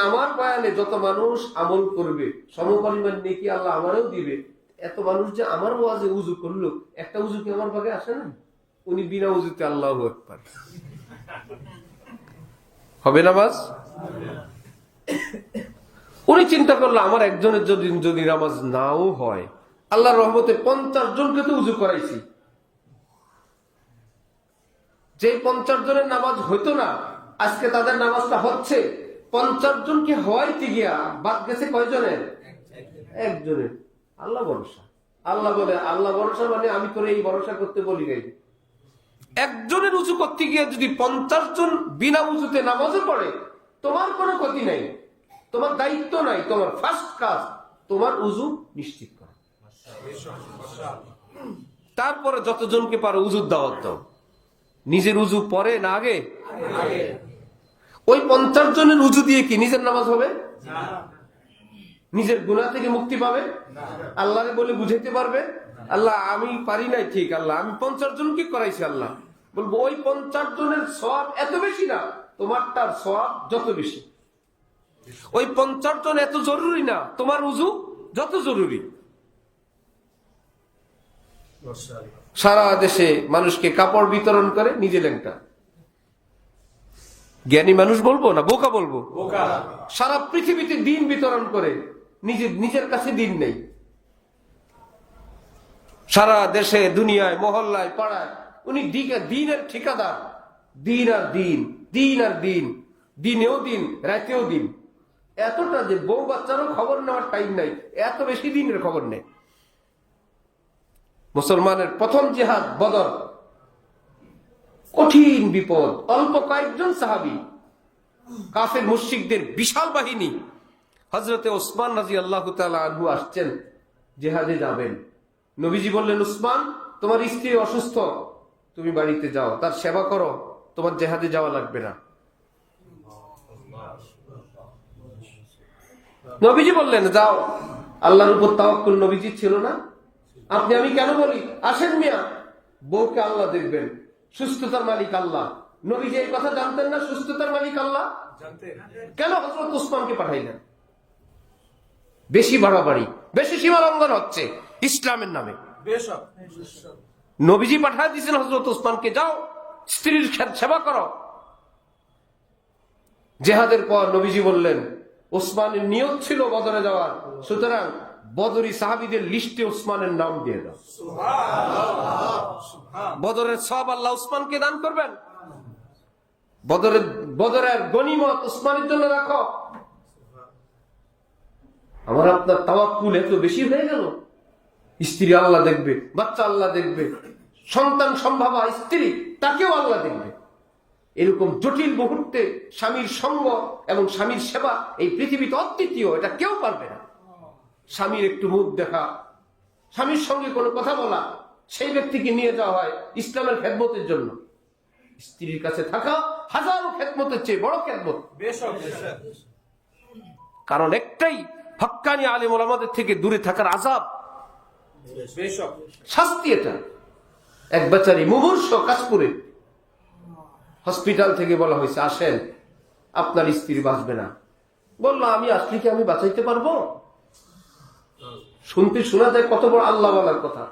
আমার বয়ানে যত মানুষ আমল করবে সমপরিমাণ নেকি আল্লাহ আমারও দিবে। এত মানুষ যে আমার ওয়াজে উজু করলো, একটা উজু কি আমার ভাগে আসে না? উনি বিনা উজুতে আল্লাহু আকবার, হবে নামাজ? উনি চিন্তা করলো আমার একজনের যদি নামাজ নাও হয়, আল্লাহর রহমতে 50 জনকে তো উজু করাইছি, যে 50 জনের নামাজ হইতো না আজকে তাদের নামাজটা হচ্ছে। 50 জনকে হওয়াইতে গিয়া বাদ গেছে কয়জনের? একজনের। আল্লাহ ভরসা। আল্লাহ বলে আল্লাহ ভরসা মানে আমি করে এই ভরসা করতে বলি নাই। একজনের উজু করতে গিয়ে যদি 50 জন বিনা উজুতে নামাজও পড়ে, তোমার কোনো ক্ষতি নাই, তোমার দায়িত্ব নাই, তোমার ফার্স্ট কাজ তোমার উজু নিশ্চিত করা। তারপরে যতজনকে পারো উজুর দাওয়াত দাও। নিজের উজু পরে না আগে? ওই 50 জনের উজু দিয়ে কি নিজের নামাজ হবে? নিজের গুনাহ থেকে মুক্তি পাবে? আল্লাহরে বলে বুঝাইতে পারবে? আল্লাহ আমি পারি নাই, ঠিক, আল্লাহ আমি 50 জনকে করাইছি। আল্লাহ বলবো ওই 50 জনের সওয়াব এত বেশি না, তোমারটার সওয়াব যত বেশি। ওই 50 জন এত জরুরি না, তোমার উজু যত জরুরি। সারা দেশে মানুষকে কাপড় বিতরণ করে, নিজে লেংটা। জ্ঞানী মানুষ বলবো না বোকা বলবো? সারা পৃথিবীতে দিন বিতরণ করে, নিজের কাছে দিন নেই। সারা দেশে, দুনিয়ায়, মহল্লায়, পাড়ায় উনি দিনের ঠিকাদার। দিন আর দিন, দিন আর দিন, দিনেও দিন, রাতেও দিন। এতটা যে বউ বাচ্চারও খবর নেওয়ার টাইম নাই, এত বেশি দিনের খবর নেই। মুসলমানের প্রথম জিহাদ বদর, কঠিন বিপদ, অল্প কয়েকজন সাহাবী, কাফের মুশরিকদের বিশাল বাহিনী। হযরতে ওসমান রাদিয়াল্লাহু তাআলা আনহু আসছেন, জিহাদে যাবেন। নবীজি বললেন, ওসমান তোমার স্ত্রী অসুস্থ, তুমি বাড়িতে যাও, তার সেবা করো, তোমার জিহাদে যাওয়া লাগবে না। নবীজি বললেন যাও। আল্লাহর উপর তাওয়াক্কুল নবীজি ছিল না? আপনি আমি কেন বলি, আসেন মিয়া, বউকে আল্লাহ দেখবেন, সুস্থতার মালিক আল্লাহ। নবীজি এই কথা জানতেন না সুস্থতার মালিক আল্লাহ? কেন হযরত ওসমানকে পাঠাইলেন? বেশি বাড়াবাড়ি, বেশি সীমা লঙ্ঘন হচ্ছে ইসলামের নামে। নবীজি পাঠিয়ে দিয়েছেন হযরত ওসমানকে, যাও স্ত্রীর সেবা করো। জিহাদের পর নবীজি বললেন, ওসমানের নিয়ত ছিল বদরে যাওয়ার, সুতরাং বদরি সাহাবীদের লিস্টে ওসমানের নাম দিয়ে দাও। বদরের সব আল্লাহ ওসমানকে দান করবেন। বদরের গনিমত ওসমানের জন্য রাখো। আমার আপনার তাওয়াক্কুল এত বেশি হয়ে গেল। স্ত্রী আল্লাহ দেখবে, বাচ্চা আল্লাহ দেখবে, সন্তান সম্ভাবা স্ত্রী তাকেও আল্লাহ দেখবে। এরকম জটিল মুহূর্তে স্বামীর সঙ্গ এবং স্বামীর সেবা এই পৃথিবীতে অদ্বিতীয়, এটা কেউ পারবে না। স্বামীর একটু মুখ দেখা, স্বামীর সঙ্গে কোনো কথা বলা, সেই ব্যক্তিকে নিয়ে যাওয়া হয় ইসলামের খেদমতের জন্য। স্ত্রীর কাছে থাকা হাজারো খেদমতের চেয়ে বড় খেদমত। কারণ একটাই, হক্কানি আলেম ওলামাদের থেকে দূরে থাকার আযাব, শাস্তি। এটা এক বেচারি মুমূর্ষ কাশপুরে হসপিটাল থেকে বলা হয়েছে আসেন, আপনার স্ত্রী বাঁচবে না। বললো আমি আসলে কি আমি বাঁচাইতে পারবো? শুনতে শোনা যায় কত বড় আল্লাহ বলার কথা।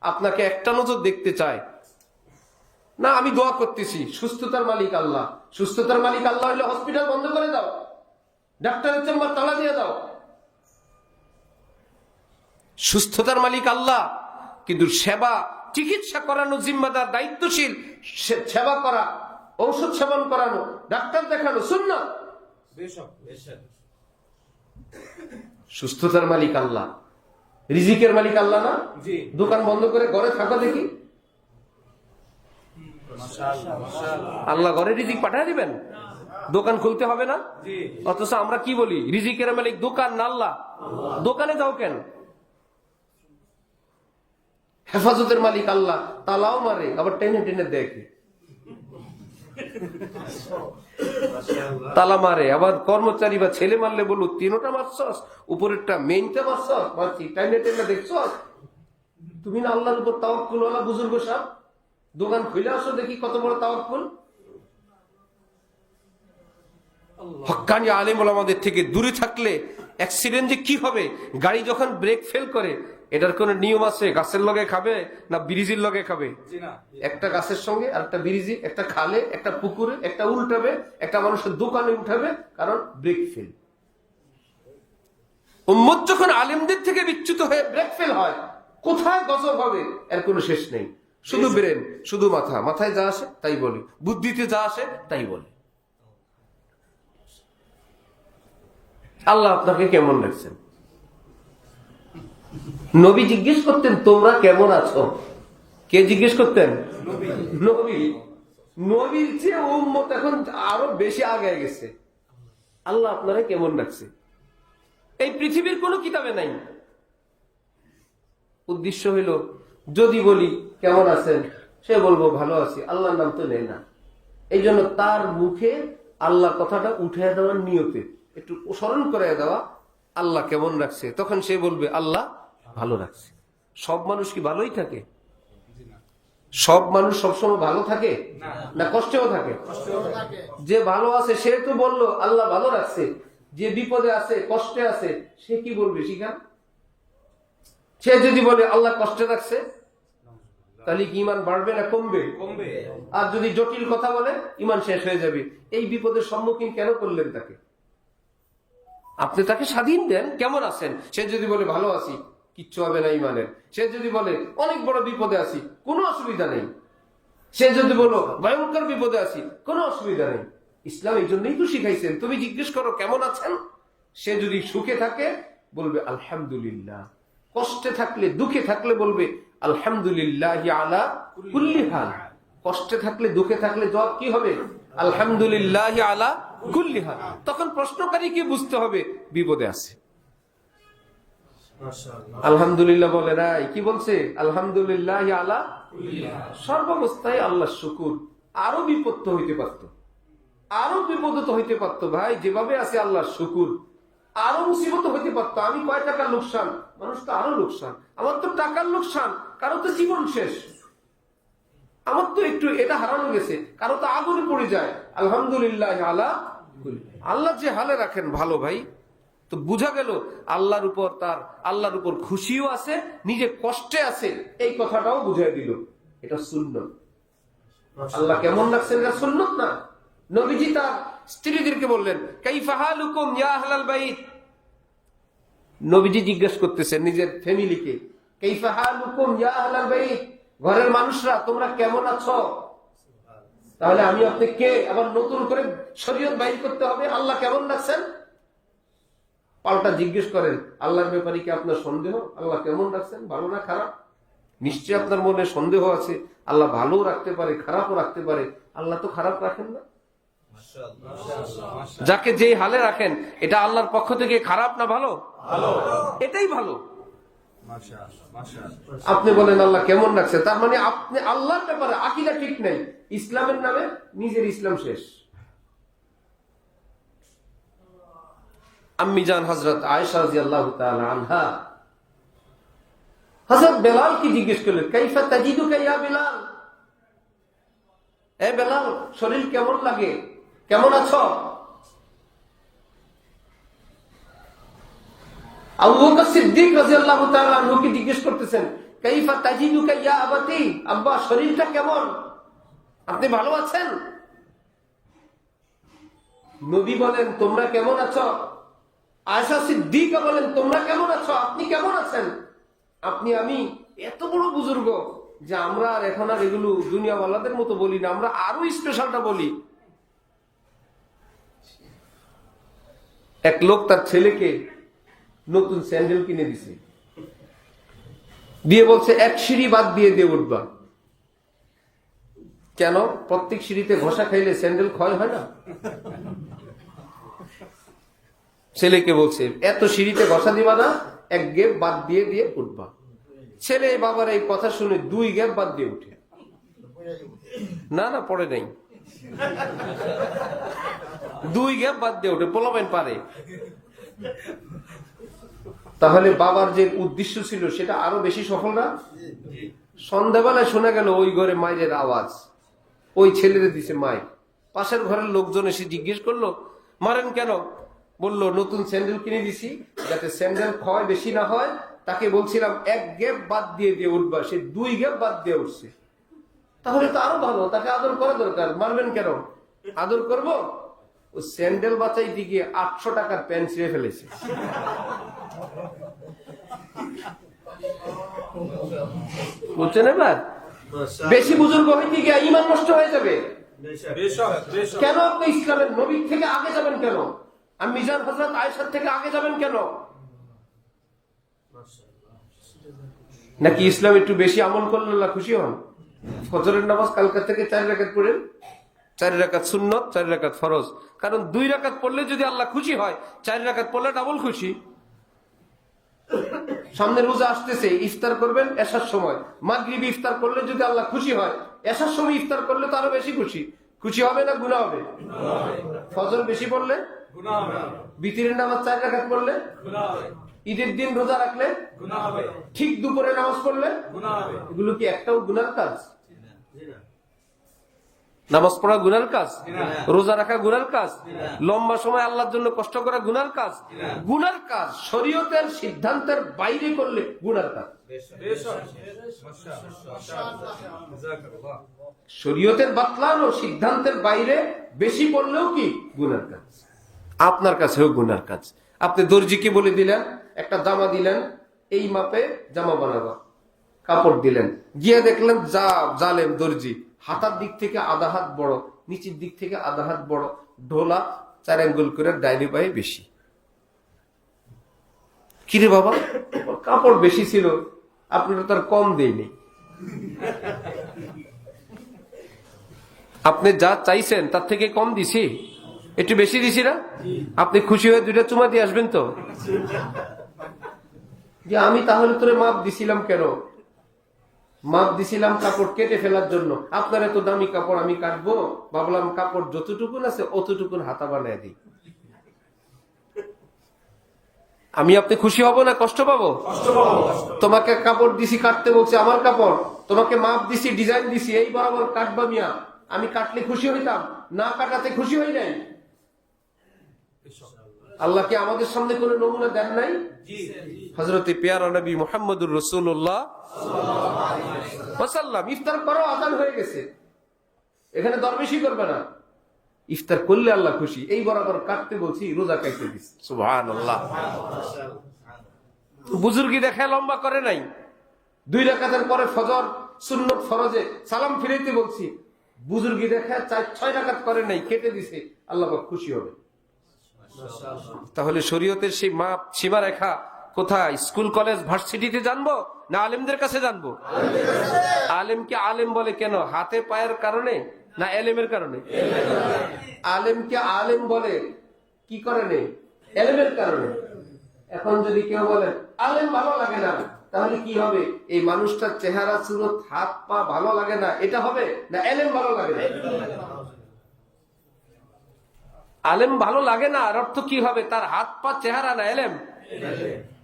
আপনাকে একটা নজর দেখতে চায় না, আমি দোয়া করতেছি, সুস্থতার মালিক আল্লাহ। সুস্থতার মালিক আল্লাহ হলে হসপিটাল বন্ধ করে দাও, ডাক্তারের চেম্বার তালা দিয়ে দাও। সুস্থতার মালিক আল্লাহ, কিন্তু সেবা চিকিৎসা করানো জিম্মাদার, দায়িত্বশীল, সেবা করা, ঔষধ সেবন করানো, ডাক্তার দেখানো সুন্নাত। সুস্থতার মালিক আল্লাহ, রিজিকের মালিক আল্লাহ না? দোকান বন্ধ করে ঘরে থাকো দেখি, আল্লাহ ঘরে রিজিক পাঠিয়ে দিবেন, দোকান খুলতে হবে না। অথচ আমরা কি বলি, রিজিকের মালিক দোকান না আল্লাহ। দোকানে যাও কেন? হেফাজতের মালিক আল্লাহ, তালাও মারে আবার টেনে টেনে দেখে, তালা মারে আবার কর্মচারী বা ছেলে মারলে বলু তিনোটা মারছস, উপরেরটা মেইনটা মারছস, মারছি টেনে টেনে দেখছস। তুমি না আল্লাহর উপর তাওয়াক্কুল ওয়ালা বুজুর্গ সাহেব, দোকান খুলে আসো দেখি কত বড় তাওয়াক্কুল। হক্কানি আলেম ওলামাদের থেকে দূরে থাকলে অ্যাক্সিডেন্ট যে কি হবে, গাড়ি যখন ব্রেক ফেল করে এটার কোন নিয়ম আছে? গাছের লগে খাবে না ব্রিজের লগে খাবে? একটা গাছের সঙ্গে আর একটা ব্রিজে, একটা খালে, একটা পুকুরে, একটা উল্টাবে, একটা মানুষের দোকানে উঠাবে, কারণ ব্রেক ফেল। উম্মত যখন আলেমদের থেকে বিচ্যুত হয়ে ব্রেক ফেল হয়, কোথায় গজব হবে এর কোনো শেষ নেই। শুধু ব্রেন, শুধু মাথা, মাথায় যা আসে তাই বলে, বুদ্ধিতে যা আসে তাই বলে। আল্লাহ আপনাকে কেমন লাগছেন? নবী জিজ্ঞেস করতেন তোমরা কেমন আছো? কে জিজ্ঞেস করতেন? নবী। নবীর চেয়ে উম্মত এখন আরো বেশি আগে গেছে। আল্লাহ আপনারা কেমন লাগছে? এই পৃথিবীর কোন কিতাবে নাই। উদ্দেশ্য হইল যদি বলি কেমন আছেন, সে বলবো ভালো আছি, আল্লাহর নাম তো নেই না। এই জন্য তার মুখে আল্লাহ কথাটা উঠে দেওয়ার নিয়তে একটু স্মরণ করে দেওয়া, আল্লাহ কেমন রাখছে, তখন সে বলবে আল্লাহ ভালো রাখছে। সব মানুষ কি ভালোই থাকে? সব মানুষ সবসময় ভালো থাকে না কষ্টেও থাকে? যে ভালো আছে সে তো বললো আল্লাহ ভালো রাখছে, যে বিপদে আছে কষ্টে আছে সে কি বলবে? শিখা সে যদি বলে আল্লাহ কষ্টে রাখছে, তাহলে কি ইমান বাড়বে না কমবে? আর যদি জটিল কথা বলে ইমান শেষ হয়ে যাবে। এই বিপদের সম্মুখীন কেন করলেন তাকে? আপনি তাকে স্বাধীন দেন, কেমন আছেন। সে যদি বলে ভালো আছি, কিচ্ছু হবে না ইমানের। সে যদি বলে অনেক বড় বিপদে আছি, কোনো অসুবিধা নেই। সে যদি বলো ভয়ঙ্কর বিপদে আছি, কোনো অসুবিধা নেই। ইসলাম এই জন্যই তো শিখাইছেন তুমি জিজ্ঞেস করো কেমন আছেন। সে যদি সুখে থাকে বলবে আলহামদুলিল্লাহ, কষ্টে থাকলে দুঃখে থাকলে বলবে আলহামদুলিল্লাহ আলা কুল্লি হাল। কষ্টে থাকলে দুঃখে থাকলে জবাব কি হবে? আলহামদুলিল্লাহ আলা কুল্লি হাল। তখন প্রশ্নকারী কি বুঝতে হবে বিপদে আছে। আলহামদুলিল্লাহ বলে নাই, কি বলছে? আলহামদুলিল্লাহ আলা সর্বাবস্থায় আল্লাহ শুকুর। আরো বিপদ তো হইতে পারত, আরো বিপদ তো হইতে পারতো ভাই, যেভাবে আছে আল্লাহ শুকুর। আরো মুসিবত হইতে পারতো, আমি কয় টাকার লোকসান, মানুষ তো আরো লোকসান, আমার তো টাকার লোকসান, কারো তো জীবন শেষ, আমার তো একটু এটা হারানো গেছে, কারো তো আগুনে পড়ে যায়। আলহামদুলিল্লাহ আলা, আল্লাহ যে হালে রাখেন ভালো ভাই। তো বুঝা গেল আল্লাহর উপর, তার আল্লাহর উপর খুশিও আছে, নিজে কষ্টে আছে, এই কথাটাও বুঝাই দিল। এটা সুন্নত। আল্লাহ কেমন লাগছেন এটা সুন্নত না। নবীজি তার স্ত্রীদেরকে বললেন কাইফা হালুকুম ইয়া আহলাল বাইত। নবীজি জিজ্ঞেস করতেছেন নিজের ফ্যামিলিকে, কাইফা হালুকুম ইয়া আহলাল বাইত, ঘরের মানুষরা তোমরা কেমন আছো। তাহলে আমি আপনি কে আবার নতুন করে শরীয়ত বাইর করতে হবে? আল্লাহ কেমন রাখছেন পাল্টা জিজ্ঞেস করেন আল্লাহর ব্যাপারে কি আপনার সন্দেহ? আল্লাহ কেমন রাখছেন, ভালো না খারাপ? নিশ্চয়ই আপনার মনে সন্দেহ আছে। আল্লাহ ভালো রাখতে পারে, খারাপও রাখতে পারে। আল্লাহ তো খারাপ রাখেন না। যাকে যে হালে রাখেন এটা আল্লাহর পক্ষ থেকে খারাপ না ভালো? এটাই ভালো। আপনি বলেন আল্লাহ কেমন রাখছে, তার মানে আপনি আল্লাহর ব্যাপারে আকীদা ঠিক নেই, ইসলামের নামে নিজের ইসলাম শেষ। আম্মি জান হযরত আয়েশা রাদিয়াল্লাহু তাআলা আনহা হযরত বেলাল কি জিজ্ঞেস করলেন, কাইফা তাজিদুকা ইয়া বেলাল, এ বেলাল, শরীর কেমন লাগে, কেমন আছো? আবু বকর সিদ্দিক রাদিয়াল্লাহু তাআলা আনহুকে জিজ্ঞেস করতেছেন, কাইফা তাজিদুকা ইয়া আবাতি, আব্বা শরীরটা কেমন, আপনি ভালো আছেন? নবী বলেন, তোমরা কেমন আছো? আয়েশা সিদ্দিকা বলেন, তোমরা কেমন আছো, আপনি কেমন আছেন? আপনি আমি এত বড় বুজুর্গ যে আমরা আর এখন আর এগুলো দুনিয়াওয়ালাদের মতো বলি না, আমরা আরো স্পেশালটা বলি। এক লোক তার ছেলেকে নতুন স্যান্ডেল কিনে দিছে, দিয়ে বলছে এক সিঁড়ি বাদ দিয়ে দিয়ে উঠবা। কেন? প্রত্যেক সিঁড়িতে ঘষা খাইলে স্যান্ডেল ক্ষয় হয় না? ছেলেকে বলছে এত সিঁড়িতে ঘষা দিবা না, এক গেপ বাদ দিয়ে দিয়ে উঠবা। ছেলে বাবার এই কথা শুনে 2 গেপ বাদ দিয়ে উঠে। না না, পড়ে নাই, 2 গেপ বাদ দিয়ে উঠে, পোলাপাইন পারে। তাহলে বাবার যে উদ্দেশ্য ছিল সেটা আরো বেশি সফল না? সন্ধ্যাবেলায় শোনা গেল ওই ঘরে মায়ের আওয়াজ, ওই ছেলেরে দিছে মাই। পাশের ঘরের লোকজন এসে জিজ্ঞেস করলো, মারেন কেন? বললো, নতুন স্যান্ডেল কিনে দিছি, যাতে স্যান্ডেল ক্ষয় বেশি না হয়, তাকে বলছিলাম এক গেপ বাদ দিয়ে দিয়ে উঠবা, সে 2 গেপ বাদ দিয়ে উঠছে। তাহলে তো আরো ভালো, তাকে আদর করা দরকার, মারবেন কেন? আদর করব? ও স্যান্ডেল বাঁচাইতে গিয়ে 800 টাকার প্যান্ট ছিঁড়ে ফেলেছে। বুঝছেন? এবার বেশি বুজুর্গ হইতে গিয়ে ঈমান নষ্ট হয়ে যাবে। কেন আপনি ইসলামের নবীর থেকে আগে যাবেন কেন? আর মিজান হযরত আয়েশার থেকে আগে যাবেন কেন? নাকি ইসলাম একটু বেশি আমল করলে আল্লাহ খুশি হন? ফজরের নামাজ কালকা থেকে 4 রাকাত পড়েন, 4 রাকাত সুন্নত, 4 রাকাত ফরজ। কারণ 2 রাকাত পড়লে যদি আল্লাহ খুশি হয়, 4 রাকাত পড়লে ডাবল খুশি। সামনে রোজা আসতেছে, ইফতার করবেন এশার সময়, মাগরিবে ইফতার করলে যদি আল্লাহ খুশি হয়, এশার সময় ইফতার করলে তো আরো বেশি খুশি। খুশি হবে না গুনাহ হবে? ফজর বেশি পড়লে গুনাহ হবে, বিতিরের নামাজ 4 রাকাত পড়লে গুনাহ হবে, ঈদের দিন রোজা রাখলে গুনাহ হবে, ঠিক দুপুরে নামাজ পড়লে গুনাহ হবে। এগুলো কি একটাও গুনার কাজ? নামাজ পড়া গুনার কাজ, রোজা রাখা গুনার কাজ, লম্বা সময় আল্লাহর জন্য কষ্ট করা গুনার কাজ। গুনার কাজ শরীয়তের সিদ্ধান্তের বাইরে করলে গুনার কাজ। শরীয়তের বাতলানো সিদ্ধান্তের বাইরে বেশি পড়লেও কি গুনার কাজ, আপনার কাছেও গুনার কাজ। আপনি দর্জিকে বলে দিলেন, একটা জামা দিলেন, এই মাপে জামা বানাবা, কাপড় দিলেন, গিয়ে দেখলেন যা জালেম দর্জি, হাতার দিক থেকে আধা হাত বড়, নিচের দিক থেকে আধা হাত বড়, ঢোলা 4 আঙ্গুল করে, ডাইনি পায়ে বেশি। কিরে বাবা, কাপড় বেশি ছিল, আপনারা তার কম দেয়নি। আপনি যা চাইছেন তার থেকে কম দিছি, একটু বেশি দিছি না? আপনি খুশি হয়ে 2টা চুমা দিয়ে আসবেন তো, যে আমি তাহলে তোরে মাপ দিছিলাম কেন? মাপ দিছিলাম কাপড় কেটে ফেলার জন্য। আপনার এত দামি কাপড় আমি কাটবো? ভাবলাম কাপড় যতটুকুন আছে অতটুকুন হাতা বানায় দিই। আমি আপনি খুশি হব না কষ্ট পাবো? তোমাকে কাপড় দিছি, কাটতে বলছে আমার কাপড়, তোমাকে মাপ দিছি, ডিজাইন দিছি, এই বরাবর কাটবা মিয়া। আমি কাটলে খুশি হইতাম, না কাটাতে খুশি হই নাই। আল্লাহ কি আমাদের সামনে কোন নমুনা দেন নাই? হযরতে পেয়ারা নবী মুহাম্মদুর রাসূলুল্লাহ সাল্লাল্লাহু আলাইহি ইফতার করো, আযান হয়ে গেছে, এখানে দরবেশি করবে না, ইফতার করলে আল্লাহ খুশি। এই বরাবর কাটতে বলছি, রোজা কাটতে দিছি। সুবহানাল্লাহ। বুজুর্গি দেখে লম্বা করে নাই, 2 রাকাতের পরে ফজর সুন্নত ফরজে সালাম ফিরাইতে বলছি, বুজুর্গি দেখে 4-6 রাকাত করে নাই, কেটে দিছে, আল্লাহ খুশি হবে। তাহলে শরীয়তের সেই মাপ সীমারেখা কোথায়? স্কুল কলেজ ভার্সিটিতে জানবো না আলেমদের কাছে জানবো? আলেমকে আলেম বলে কেন? হাতে পায়ের কারণে না এলেমের কারণে? আলেমকে আলেম বলে কি কারণে? এলেমের কারণে। এখন যদি কেউ বলে আলেম ভালো লাগে না, তাহলে কি হবে? এই মানুষটার চেহারা সুরত হাত পা ভালো লাগে না, এটা হবে না এলেম ভালো লাগে না? আলেম ভালো লাগে না আর অর্থ কি হবে? তার হাত পা চেহারা না এলেম?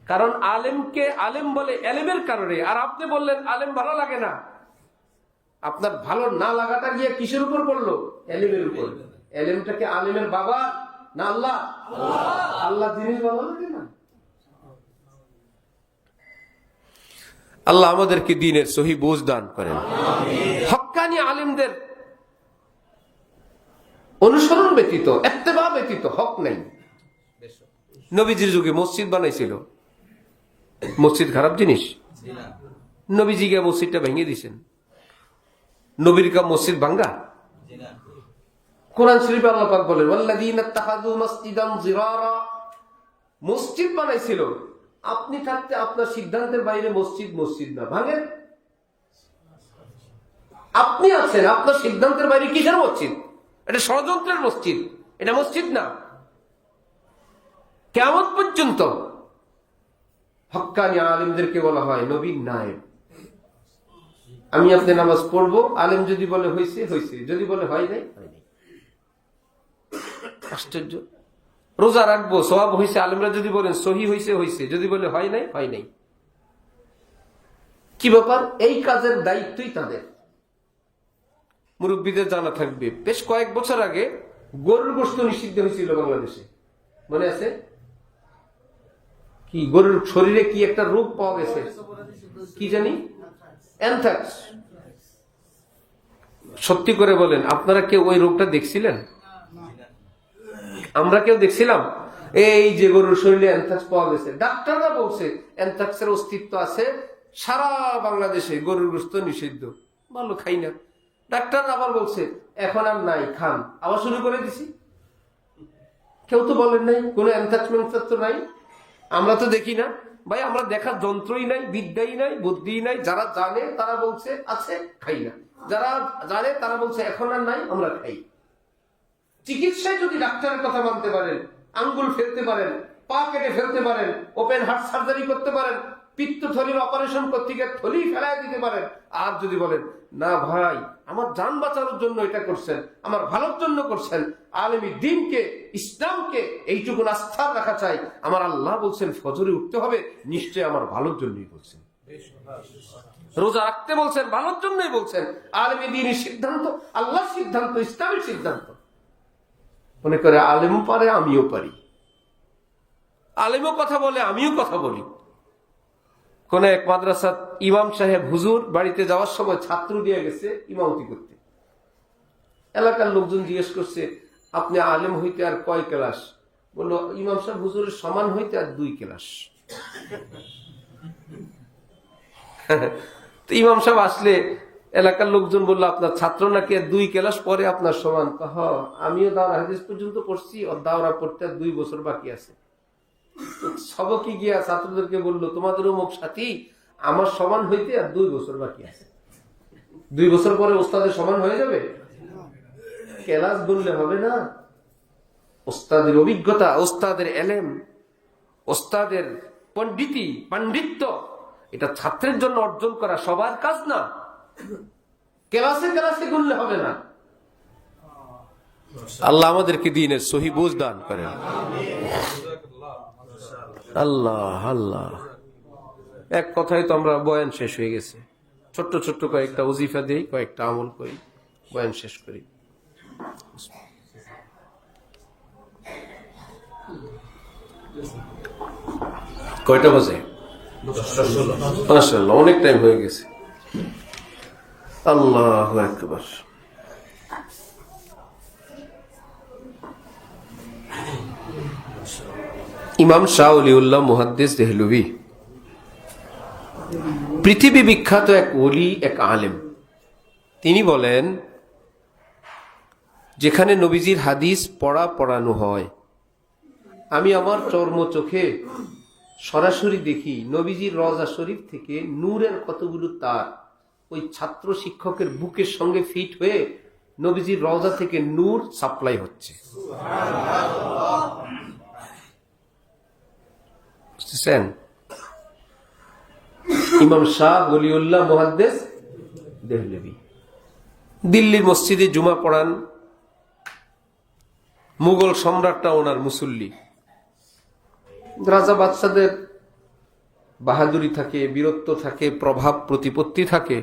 কারণ আলেমকে আলেম বলে এলেমের কারণে। আর আপনি বললেন আলেম ভালো লাগে না, আপনার ভালো না লাগাটা গিয়ে কিসের উপর পড়লো? এলিমের উপর। এলিমটাকে আলিমের বাবা না আল্লাহ? আল্লাহ জিনিস ভালো লাগে না। আল্লাহ আমাদেরকে দ্বীনের সহি বুঝ দান করেন। হক্কানি আলিমদের অনুসরণ ব্যতীত, ইত্তেবা ব্যতীত হক নাই। নবীজির যুগে মসজিদ বানাইছিল, মসজিদ খারাপ জিনিস? নবীজি গিয়ে মসজিদটা ভেঙে দিয়েছেন। নবীর কাম মসজিদ ভাঙ্গা? কোরআন শরীফে আল্লাহ পাক বলেন ওয়াল্লাযীনা ইত্তাখাযু মাসজিদান যিরারা, মসজিদ বানাইছিল। আপনি থাকতে আপনার সিদ্ধান্তের বাইরে মসজিদ মসজিদ না, ভাঙেন। আপনি আছেন, আপনার সিদ্ধান্তের বাইরে কিসের মসজিদ? এটা ষড়যন্ত্রের মসজিদ, এটা মসজিদ না। কিয়ামত পর্যন্ত হক্কানি আলিমদেরকে বলা হয় নবীর নায়েব। আমি আপনি নামাজ পড়বো, আলেম যদি বলে হয়েছে হয়েছে, যদি বলে হয় নাই হয়নি। আশ্চর্য। রোজা রাখবো, সওয়াব হয়েছে, আলেমরা যদি বলেন সহি হয়েছে হয়েছে, যদি বলে হয় নাই হয় নাই। কি ব্যাপার? এই কাজের দায়িত্বই তাদের। মুরব্বীদের জানা থাকবে, বেশ কয়েক বছর আগে গরুর গোশত নিষিদ্ধ হয়েছিল বাংলাদেশে, মনে আছে? কি গরুর শরীরে কি একটা রোগ পাওয়া গেছে, কি জানি, অ্যানথ্রাক্স। সত্যি করে বলেন, আপনারা কেউ ওই রোগটা দেখছিলেন? আমরা কেউ দেখছিলাম? এই যে গরুর শরীরে অ্যানথ্রাক্স পাওয়া গেছে, ডাক্তাররা বলছে অ্যানথ্রাক্সের অস্তিত্ব আছে, সারা বাংলাদেশে গরুর গোশত নিষিদ্ধ, ভালো খাই না। ডাক্তার আবার বলছে এখন আর নাই, খান। আবার শুরু করে দিছি। কেউ তো বলেন নাই কোনো অ্যানথ্রাক্স তো নাই, আমরা তো দেখি না ভাই, আমরা দেখার যন্ত্রই নাই, বিদ্যাই নাই, বুদ্ধিই নাই। যারা জানে তারা বলছে আছে, খাই না। যারা জানে তারা বলছে এখন আর নাই, আমরা খাই। চিকিৎসায় যদি ডাক্তারের কথা মানতে পারেন, আঙ্গুল ফেলতে পারেন, পা কেটে ফেলতে পারেন, ওপেন হার্ট সার্জারি করতে পারেন, পিত্তথলির অপারেশন করতে গিয়ে থলি ফেলায় দিতে পারেন, আর যদি বলেন না ভাই আমার জান বাঁচানোর জন্য এটা করছেন, আমার ভালোর জন্য করছেন, আলেমী দ্বীনকে, ইসলামকে এইটুকু আস্থা রাখা চাই, আমার আল্লাহ বলছেন ফজরে উঠতে হবে, নিশ্চয় আমার ভালোর জন্যই বলছেন। রোজা রাখতে বলছেন ভালোর জন্যই বলছেন। আলেমী দ্বীনের সিদ্ধান্ত আল্লাহর সিদ্ধান্ত, ইসলামের সিদ্ধান্ত। মনে করে আলেমও পারে, আমিও পারি। আলেমও কথা বলে, আমিও কথা বলি। কোন এক মাদ্রাসা ইমাম সাহেব হুজুর বাড়িতে যাওয়ার সময় ছাত্র দিয়ে গেছে ইমামতি করতে। এলাকার লোকজন জিজ্ঞেস করছে আপনি আলেম হইতে আর কয় ক্লাস? বললো ইমাম সাহেব হুজুরের সমান হইতে আর 2 ক্লাস। তো ইমাম সাহেব আসলে এলাকার লোকজন বললো আপনার ছাত্র নাকি আর 2 ক্লাস পরে আপনার সমান? আমিও দাওরা হাদিস পর্যন্ত পড়ছি, ওর দাওরা পড়তে আর 2 বছর বাকি আছে। সবকি গিয়া ছাত্রদেরকে বললো তোমাদেরও মুখ সাথী, আমার সমান হইতে আর 2 বছর বাকি আছে। 2 বছর পরে ওস্তাদের সমান হয়ে যাবে? ক্লাস বললে হবে না। ওস্তাদের অভিজ্ঞতা, ওস্তাদের এলেম, ওস্তাদের পাণ্ডিত্য, এটা ছাত্রের জন্য অর্জন করা সবার কাজ না। ক্লাসে ক্লাসে গুনলে হবে না। আল্লাহ আমাদেরকে দ্বীনের সহি বুঝ দান করেন। আল্লাহ আল্লাহ। এক কথায় তো আমরা বয়ান শেষ হয়ে গেছে। ছোট্ট ছোট্ট কয়েকটা ওজিফা দিই, কয়েকটা আমল করি, বয়ান শেষ করি। কয়টা বাজে? মাশাআল্লাহ, অনেক টাইম হয়ে গেছে। আল্লাহু আকবার। ইমাম শাহ ওলিউল্লাহ মুহাদ্দিস দেহলভী পৃথিবী বিখ্যাত এক ওলি, এক আলেম। তিনি বলেন যেখানে নবীজির হাদিস পড়ানো হয়, আমি আমার চর্ম চোখে সরাসরি দেখি নবীজির রওজা শরীফ থেকে নূরের কতগুলো তার ওই ছাত্র শিক্ষকের বুকের সঙ্গে ফিট হয়ে নবীজির রওজা থেকে নূর সাপ্লাই হচ্ছে। বুঝতেছেন? ইমাম শাহ ওলিউল্লাহ মুহাদ্দিস দেহলভী দিল্লির মসজিদে জুমা পড়ান। মুঘল সম্রাটটা ওনার মুসল্লি। রাজা বাদশাদের বাহাদুরি থাকে, বীরত্ব থাকে, প্রভাব প্রতিপত্তি থাকে।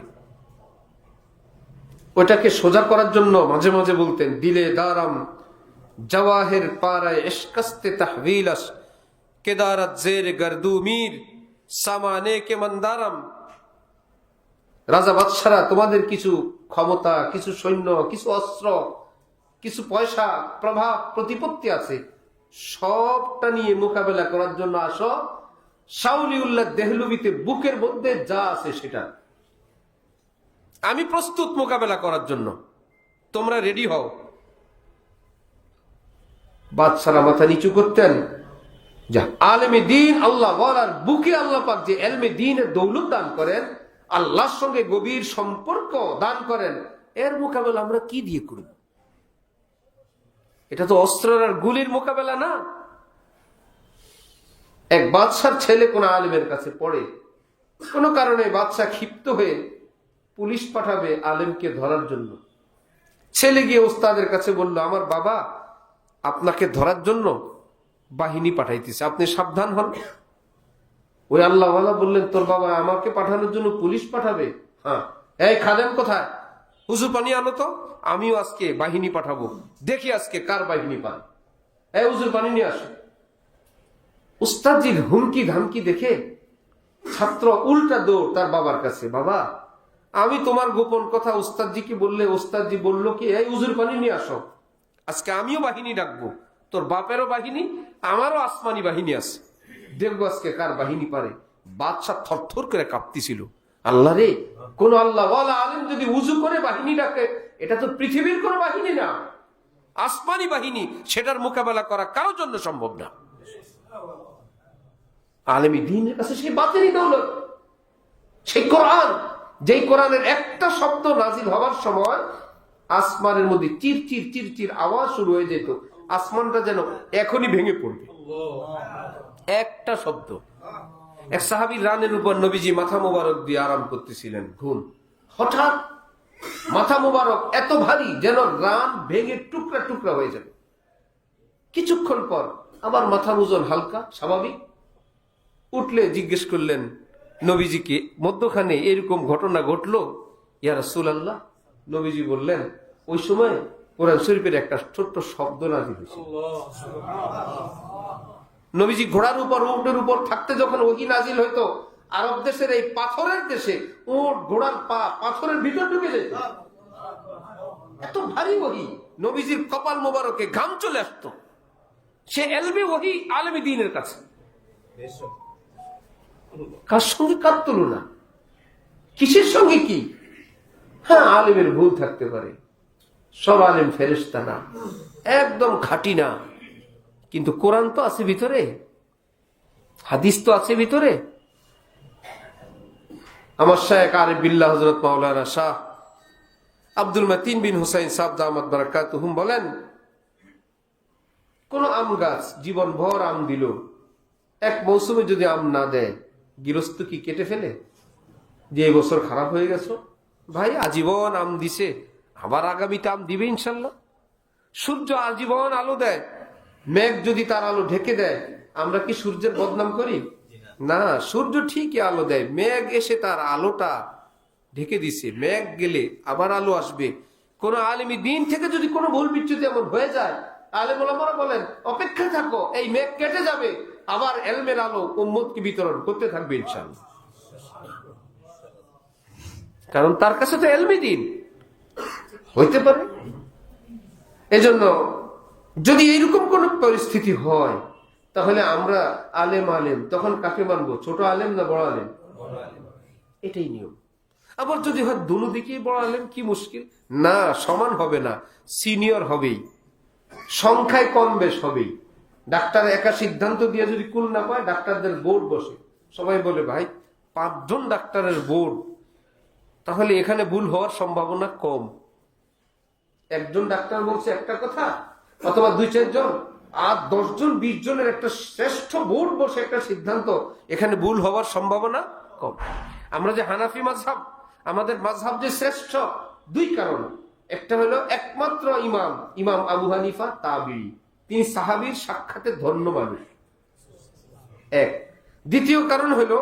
ওটাকে সোজা করার জন্য মাঝে মাঝে বলতেন, দিলে দারাম জওয়াহির পারায় ইশকাস্তে তাহভিলাস কেদারাত জের গর্দু মীর সামানে কে মন্দারাম। রাজা বাদশারা, তোমাদের কিছু ক্ষমতা, কিছু সৈন্য, কিছু অস্ত্র, কিছু পয়সা, প্রভাব, প্রতিপত্তি আছে, সবটা নিয়ে মোকাবেলা করার জন্য আসো। শাউলিউল্লাহ দেহলুবিতে বুকের মধ্যে যা আছে সেটা, আমি প্রস্তুত মোকাবেলা করার জন্য, তোমরা রেডি হও। বাদশারা মাথা নিচু করতেন। যা আলেমে দিন আল্লাহ বলার বুকে আল্লাহ পাক যে এলমে দিনের দৌলত দান করেন, আল্লাহর সঙ্গে গভীর সম্পর্ক দান করেন, এর মোকাবেলা আমরা কি দিয়ে করব? এটা তো অস্ত্র আর গুলির মোকাবেলা না। এক বাদশার ছেলে কোন আলেমের কাছে পড়ে, কোন কারণে বাদশা ক্ষিপ্ত হয়ে পুলিশ পাঠাবে আলেমকে ধরার জন্য। ছেলে গিয়ে ওস্তাদের কাছে বলল, আমার বাবা আপনাকে ধরার জন্য বাহিনী পাঠাইতেছে, আপনি সাবধান হন। ওই আল্লাহওয়ালা বললেন, তোর বাবা আমাকে পাঠানোর জন্য পুলিশ পাঠাবে? হ্যাঁ। এই খাদেম কোথায়? হুজুর পানি আনো তো, আমিও আজকে বাহিনী পাঠাবো, দেখি আজকে কার বাহিনী পান। এই হুজুর পানি নিয়ে আসো। উস্তাদজির হুমকি ধামকি দেখে ছাত্র উল্টা দৌড় তার বাবার কাছে, বাবা আমি তোমার গোপন কথা উস্তাদজিকে বললে উস্তাদজি বলল কি, এই হুজুর পানি নিয়ে আসো, আজকে আমিও বাহিনী ডাকবো, তোর বাপেরও বাহিনী, আমারও আসমানি বাহিনী আছে, দেখবো আজকে কার বাহিনী পারে। বাদশা থরথর করে কাঁপতেছিল। আল্লাহ রে, কোন আল্লাহ ওয়ালা আলেম যদি উজু করে বাহিনী ডাকে, এটা তো পৃথিবীর কোন বাহিনী না, আসমানি বাহিনী, সেটার মোকাবেলা করা কারোর জন্য সম্ভব না। আলেমী দ্বীনের কাছে সেই বাতিনি দৌলত, সেই কোরআন, যেই কোরআনের একটা শব্দ নাজিল হওয়ার সময় আসমানের মধ্যে চির চির চির চির আওয়াজ শুরু হয়ে যেত, আসমানটা যেন এখনই ভেঙে পড়বে। একটা শব্দ। এক সাহাবীর রানের উপর নবীজি মাথা মোবারক দিয়ে আরাম করতেছিলেন, ঘুম, হঠাৎ মাথা মোবারক এত ভারী যেন রান ভেঙে টুকরা টুকরা হয়ে যাবে। কিছুক্ষণ পর আবার মাথার ওজন হালকা, স্বাভাবিক। উঠলে জিজ্ঞেস করলেন নবীজিকে, মধ্যখানে এরকম ঘটনা ঘটলো ইয়া রাসূলুল্লাহ? নবীজি বললেন, ওই সময় কোরআন শরীফের একটা ছোট্ট শব্দ নাযিল হয়েছে। নবীজি ঘোড়ার উপর, উটের উপর থাকতে যখন ওহী নাযিল হইতো, আরব দেশের এই পাথরের দেশে উট ঘোড়ার পা পাথরের ভিতর ঢুকে যেত, এত ভারী ওহী। নবীজির কপাল মোবারকে ঘাম চলে আসতো। সে এলমি ওহী আলেমী দ্বীনের কাছে। কার সঙ্গে কার তুলনা, কিসের সঙ্গে কি? হ্যাঁ, আলেমের ভুল থাকতে পারে, সব আলেম ফেরেশতা না, একদম খাঁটি না, কিন্তু কোরআন তো আছে ভিতরে, হাদিস তো আছে ভিতরে। আমার শায়েখ আরিফ বিল্লাহ হযরত মাওলানা শাহ আব্দুল মতিন বিন হুসাইন সাহেব দামাত বারাকাতুহুম বলেন, কোন আম গাছ জীবন ভর আম দিল, এক মৌসুমে যদি আম না দেয়, গৃহস্থ কি কেটে ফেলে যে এই বছর খারাপ হয়ে গেছো? ভাই আজীবন আম দিছে, আবার আগামীতে আম দিবে ইনশাল্লাহ। সূর্য আজীবন আলো দেয়, মেঘ যদি তার আলো ঢেকে দেয়, আমরা কি সূর্যের বদনাম করি? না, সূর্য ঠিকই আলো দেয়, মেঘ এসে তার আলোটা ঢেকে দিছে, মেঘ গেলে আবার আলো আসবে। কোন আলেমী দ্বীন থেকে যদি কোনো ভুল বিচ্যুতি এমন হয়ে যায়, আলেম ওলামারা বলেন অপেক্ষা থাকো, এই মেঘ কেটে যাবে, আবার এলমের আলো উম্মতকে বিতরণ করতে থাকবে ইনশাআল্লাহ। কারণ তার কাছে তো এলমী দ্বীন হইতে পারে। এজন্য যদি এইরকম কোন পরিস্থিতি হয়, তাহলে আমরা আলেম আলেম তখন কাকে মানবো? ছোট আলেম না বড় আলেম? এটাই নিয়ম। আবার যদি হয় দুনো দিকেই বড় আলেম, কি মুশকিল? না, সমান হবে না, সিনিয়র হবেই, সংখ্যায় কম বেশ হবেই। ডাক্তার একা সিদ্ধান্ত দিয়ে যদি কুল না পায়, ডাক্তারদের বোর্ড বসে, সবাই বলে ভাই 5 জন ডাক্তারের বোর্ড, তাহলে এখানে ভুল হওয়ার সম্ভাবনা কম। একজন ডাক্তার বলছে একটা কথা, অথবা 2-4 জন, আর 10 জন 20 জনের একটা শ্রেষ্ঠ বোর্ড বসে একটা সিদ্ধান্ত, এখানে ভুল হওয়ার সম্ভাবনা কম। আমরা যে হানাফি মাযহাব, আমাদের মাযহাব যে শ্রেষ্ঠ, 2 কারণ। একটা হলো একমাত্র ইমাম আবু হানিফা তাবিঈ, তিনি সাহাবীর সাক্ষাতে ধন্য মানুষ, এক। দ্বিতীয় কারণ হলো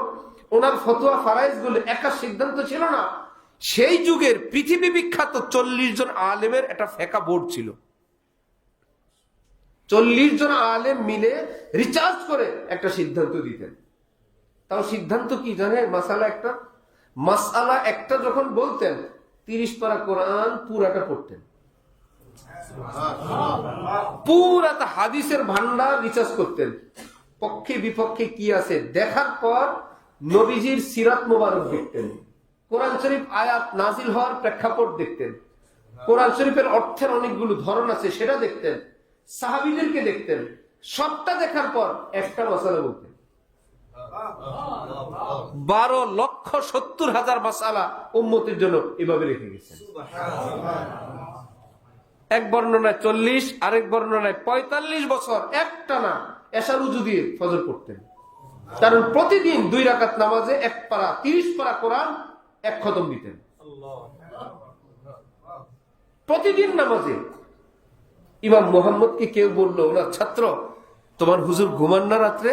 ওনার ফতোয়া ফারায়েজ গুলো একা সিদ্ধান্ত ছিল না, সেই যুগের পৃথিবী বিখ্যাত 40 জন আলেমের একটা ফেকা বোর্ড ছিল। 40 জন আলেম মিলে রিচার্জ করে একটা সিদ্ধান্ত দিতেন। তাও সিদ্ধান্ত কি জানেন? মাসআলা একটা যখন বলতেন 30 পারা কোরআন পুরাটা পড়তেন, পুরাটা হাদিসের ভান্ডার রিচার্জ করতেন, পক্ষে বিপক্ষে কি আছে দেখার পর নবীজির সিরাত মোবারক দেখতেন, কোরআন শরীফ আয়াত নাজিল হওয়ার প্রেক্ষাপট দেখতেন, কোরআন শরীফের অর্থের অনেকগুলো ধরন আছে সেটা দেখতেন, সাহাবীদেরকে দেখতেন। সবটা দেখার পর একটা মাসালা বলতেন। 12,70,000 মাসালা উম্মতের জন্য এভাবে রেখে গেছেন। এক বর্ণনায় 40, আরেক বর্ণনায় 45 বছর একটানা এশার উজু দিয়ে ফজর পড়তেন। কারণ প্রতিদিন 2 রাকাত নামাজে 1 পারা 30 পারা কোরআন এক খতম দিতেন প্রতিদিন নামাজে। ইমাম মুহাম্মদকে কেউ বললো, ওনার ছাত্র, তোমার হুজুর ঘুমান না রাত্রে?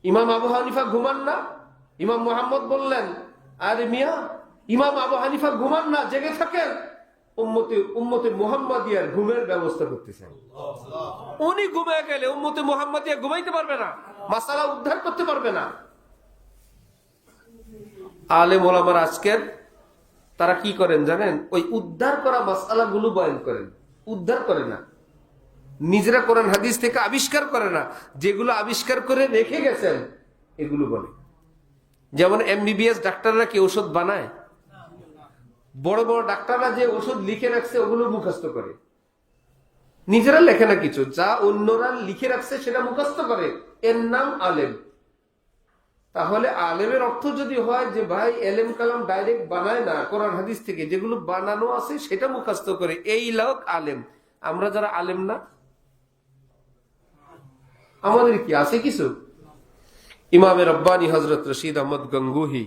ইমাম আবু হানিফা ঘুমান না? ইমাম মুহাম্মদ বললেন, আরে মিয়া, ইমাম আবু হানিফা ঘুমান না, জেগে থাকেন, উম্মতে মুহাম্মাদিয়ার ঘুমের ব্যবস্থা করতেছেন। উনি ঘুমায় গেলে উম্মতে মুহাম্মাদিয়া ঘুমাইতে পারবে না, মাসালা উদ্ধার করতে পারবে না। আলেম ওলামার আজকের তারা কি করেন জানেন? ওই উদ্ধার করা মাসালা গুলো বয়ান করেন, উদ্ধার করে না, নিজেরা কোরআন হাদিস থেকে আবিষ্কার করে না, যেগুলো আবিষ্কার করে রেখে গেছেন এগুলো বলে। যেমন MBBS ডাক্তাররা কি ওষুধ বানায়? বড় বড় ডাক্তাররা যে ওষুধ লিখে রাখছে ওগুলো মুখস্থ করে, নিজেরা লেখে না কিছু, যা অন্যরা লিখে রাখছে সেটা মুখস্থ করে, এর নাম আলেম। তাহলে আলেমের অর্থ যদি হয় যে ভাই এলেম কালাম ডাইরেক্ট বানায় না, কোরআন হাদিস থেকে যেগুলো বানানো আছে সেটা মুখস্থ করে, এই লোক আলেম। আমরা যারা আলেম না, আমাদের কি আছে কিছু? ইমামে রব্বানী হযরত রশিদ আহমদ গঙ্গুহি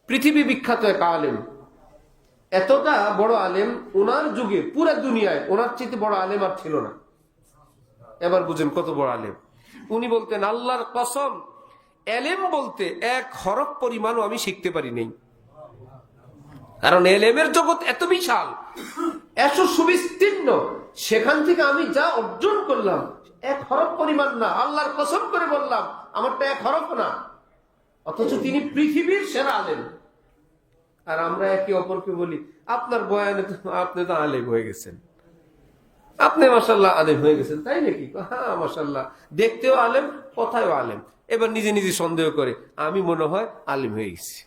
পৃথিবী বিখ্যাত এক আলেম, এতটা বড় আলেম, ওনার যুগে পুরা দুনিয়ায় ওনার চেয়ে বড় আলেম আর ছিল না। এবার বুঝেন কত বড় আলেম। উনি বলতেন, আল্লাহর কসম, এলেম বলতে 1 হরফ পরিমাণও আমি শিখতে পারি নাই। কারণ এলেমের জগৎ এত বিশাল, এত সুবিস্তীর্ণ, সেখান থেকে আমি যা অর্জন করলাম 1 হরফ পরিমাণ না। আল্লাহর কসম করে বললাম, আমারটা 1 হরফ না। অথচ তিনি পৃথিবীর সেরা আলেম। আর আমরা একে অপরকে বলি, আপনার বয়ানে তো আপনি তো আলেম হয়ে গেছেন, আপনি মাশাআল্লাহ আলেম হয়ে গেছেন, তাই নাকি? হ্যাঁ মাশাআল্লাহ, দেখতেও আলেম, কথায়ও আলেম। এবার নিজে নিজে সন্দেহ করে, আমি মনে হয় আলেম হয়ে গেছি।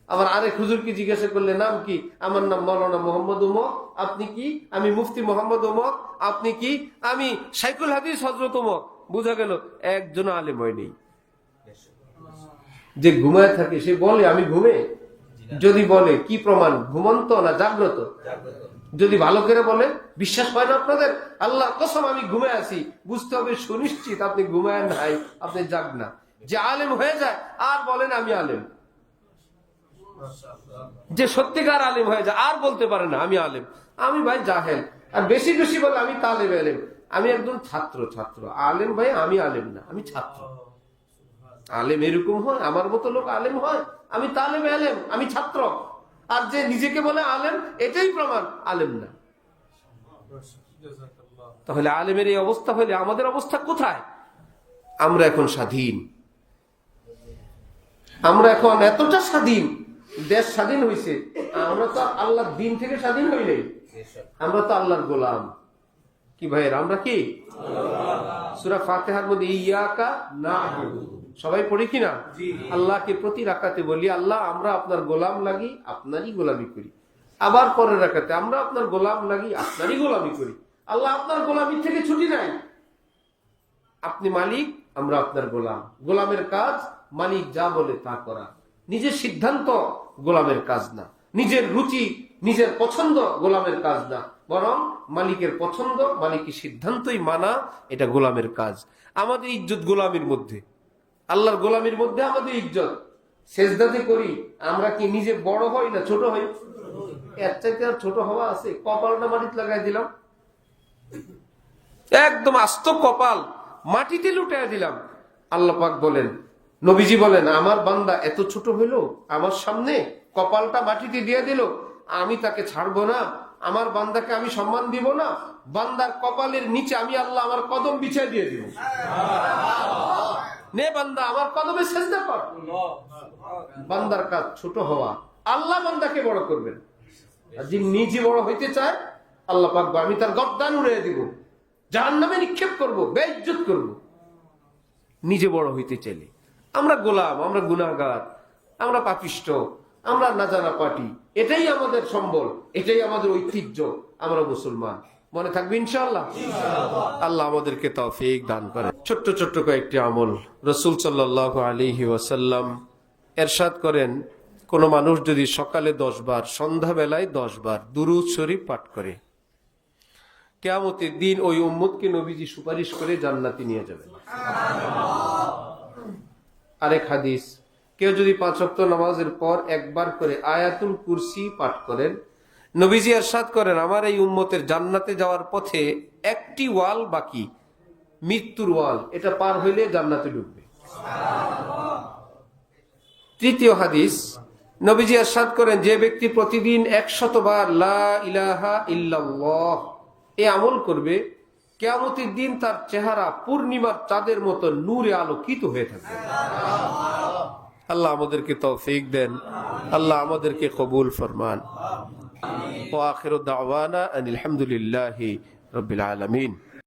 আবার আরেক হুজুরকে জিজ্ঞাসা করলে, নাম কি? আমার নাম মাওলানা মোহাম্মদ উমর। আপনি কি? আমি মুফতি মোহাম্মদ উমর। আপনি কি? আমি শাইখুল হাদিস হযরত উমর। বোঝা গেল একজন আলেম হয় নেই। যে ঘুমায় থাকে সে বলে আমি ঘুমে, যদি বলে কি প্রমাণ? ঘুমন্ত না জাগ্রত? যদি ভালো করে বলে, বিশ্বাস হয় না আপনাদের? আল্লাহর কসম আমি ঘুমে আছি, বুঝতে হবে সুনিশ্চিত আপনি ঘুমায় নাই, আপনি জাগ না। যে আলেম হয়ে যায় আর বলেন আমি আলেম, যে সত্যিকার আলেম হয়ে যায় আর বলতে পারে না আমি আলেম, আমি ভাই জাহেল। আর বেশি বেশি বলে আমি তালেব আলেম, আমি একজন ছাত্র। আলেম ভাই আমি আলেম না, আমি ছাত্র। আলেম এরকম হয়, আমার মতো লোক আলেম হয়, আমি তালেব আলেম, আমি ছাত্র। আর যে নিজেকে বলে আলেম, এটাই প্রমাণ আলেম না। তাহলে আলেমের এই অবস্থা হলে আমাদের অবস্থা কোথায়? আমরা এখন স্বাধীন, আমরা এখন এতটা স্বাধীন, দেশ স্বাধীন হয়েছে, আমরা তো আল্লাহর দিন থেকে স্বাধীন হই নাই, আমরা তো আল্লাহর গোলাম। কি ভাইয়ের, আমরা কি? সূরা ফাতিহার মধ্যে ইয়াকা না'বুদু সবাই পড়ি কিনা? আল্লাহকে প্রতি রাকাতে বলি, আল্লাহ আমরা আপনার গোলাম লাগি, আপনারই গোলামি করি। আবার পরের রাকাতে আমরা আপনার গোলাম লাগি, আপনারই গোলামি করি। আল্লাহ আপনার গোলামি থেকে ছুটি নাই, আপনি মালিক, আমরা আপনার গোলাম। গোলামের কাজ মালিক যা বলে তা করা, নিজের সিদ্ধান্ত গোলামের কাজ না, নিজের রুচি নিজের পছন্দ গোলামের কাজ না, বরং মালিকের পছন্দ মালিকের সিদ্ধান্তই মানা, এটা গোলামের কাজ। আমাদের ইজ্জত গোলামির মধ্যে, আল্লাহর গোলামির মধ্যে আমাদের ইজ্জত। সেজদাতে করি, আমরা কি নিজে বড় হই না ছোট হই? এর চাইতে আর ছোট হওয়া আছে? কপালটা মাটিতে লাগাই দিলাম, একদম আস্ত কপাল মাটিতে লুটাই দিলাম। আল্লাহ পাক বলেন, নবীজি বলেন, আমার বান্দা এত ছোট হইল আমার সামনে কপালটা মাটিতে দিয়ে দিল, আমি তাকে ছাড়বো না, আমার বান্দাকে আমি সম্মান দিব না, বান্দার কপালের নিচে আমি আল্লাহ আমার কদম বিছিয়ে দিয়ে দিব। নে বান্দা আমার কদমে সেজদা কর। বান্দার কাজ ছোট হওয়া, আল্লাহ বান্দাকে বড় করবেন। আর যে নিজে বড় হইতে চায়, আল্লাহ পাক আমি তার গর্দান উড়িয়ে দিব, জাহান্নামে নিক্ষেপ করব, বেইজ্জত করব। নিজে বড় হইতে চাইলে আমরা গোলাম, আমরা গুনাহগার, আমরা পাপিষ্ট, আমরা না জানা পাটি, এটাই আমাদের সম্বল, এটাই আমাদের ঐতিহ্য, আমরা মুসলমান। মনে থাকবে ইনশাআল্লাহ। আল্লাহ আমাদেরকে তৌফিক দান করে। ছোট্ট ছোট্ট কয়েকটি আমল রাসূল সাল্লাল্লাহু আলাইহি ওয়াসাল্লাম এরশাদ করেন, কোন মানুষ যদি সকালে 10 বার, সন্ধ্যাবেলায় 10 বার দুরূদ শরীফ পাঠ করে, কিয়ামতের দিন ওই উম্মতকে নবীজি সুপারিশ করে জান্নাতে নিয়ে যাবেন। আরেক হাদিস, কেউ যদি 5 ওয়াক্ত নামাজের পর একবার করে আয়াতুল কুরসি পাঠ করেন, নবীজি ইরশাদ করেন আমার এই উম্মতের জান্নাতে যাওয়ার পথে একটি ওয়াল বাকি, মৃত্যুর ওয়াল, এটা পার হইলে জান্নাতে ঢুকবে। তৃতীয় হাদিস, নবীজি ইরশাদ করেন যে ব্যক্তি প্রতিদিন 100 বার লা ইলাহা ইল্লাল্লাহ এই আমল করবে, কিয়ামতের দিন তার চেহারা পূর্ণিমার চাঁদের মতো নূরে আলোকিত হয়ে থাকবে। আল্লাহ আমাদেরকে তৌফিক দেন, আল্লাহ আমাদেরকে কবুল ফরমান। ওয়া আখিরু দাওয়ানা আনিল হামদুলিল্লাহি রাব্বিল আলামিন।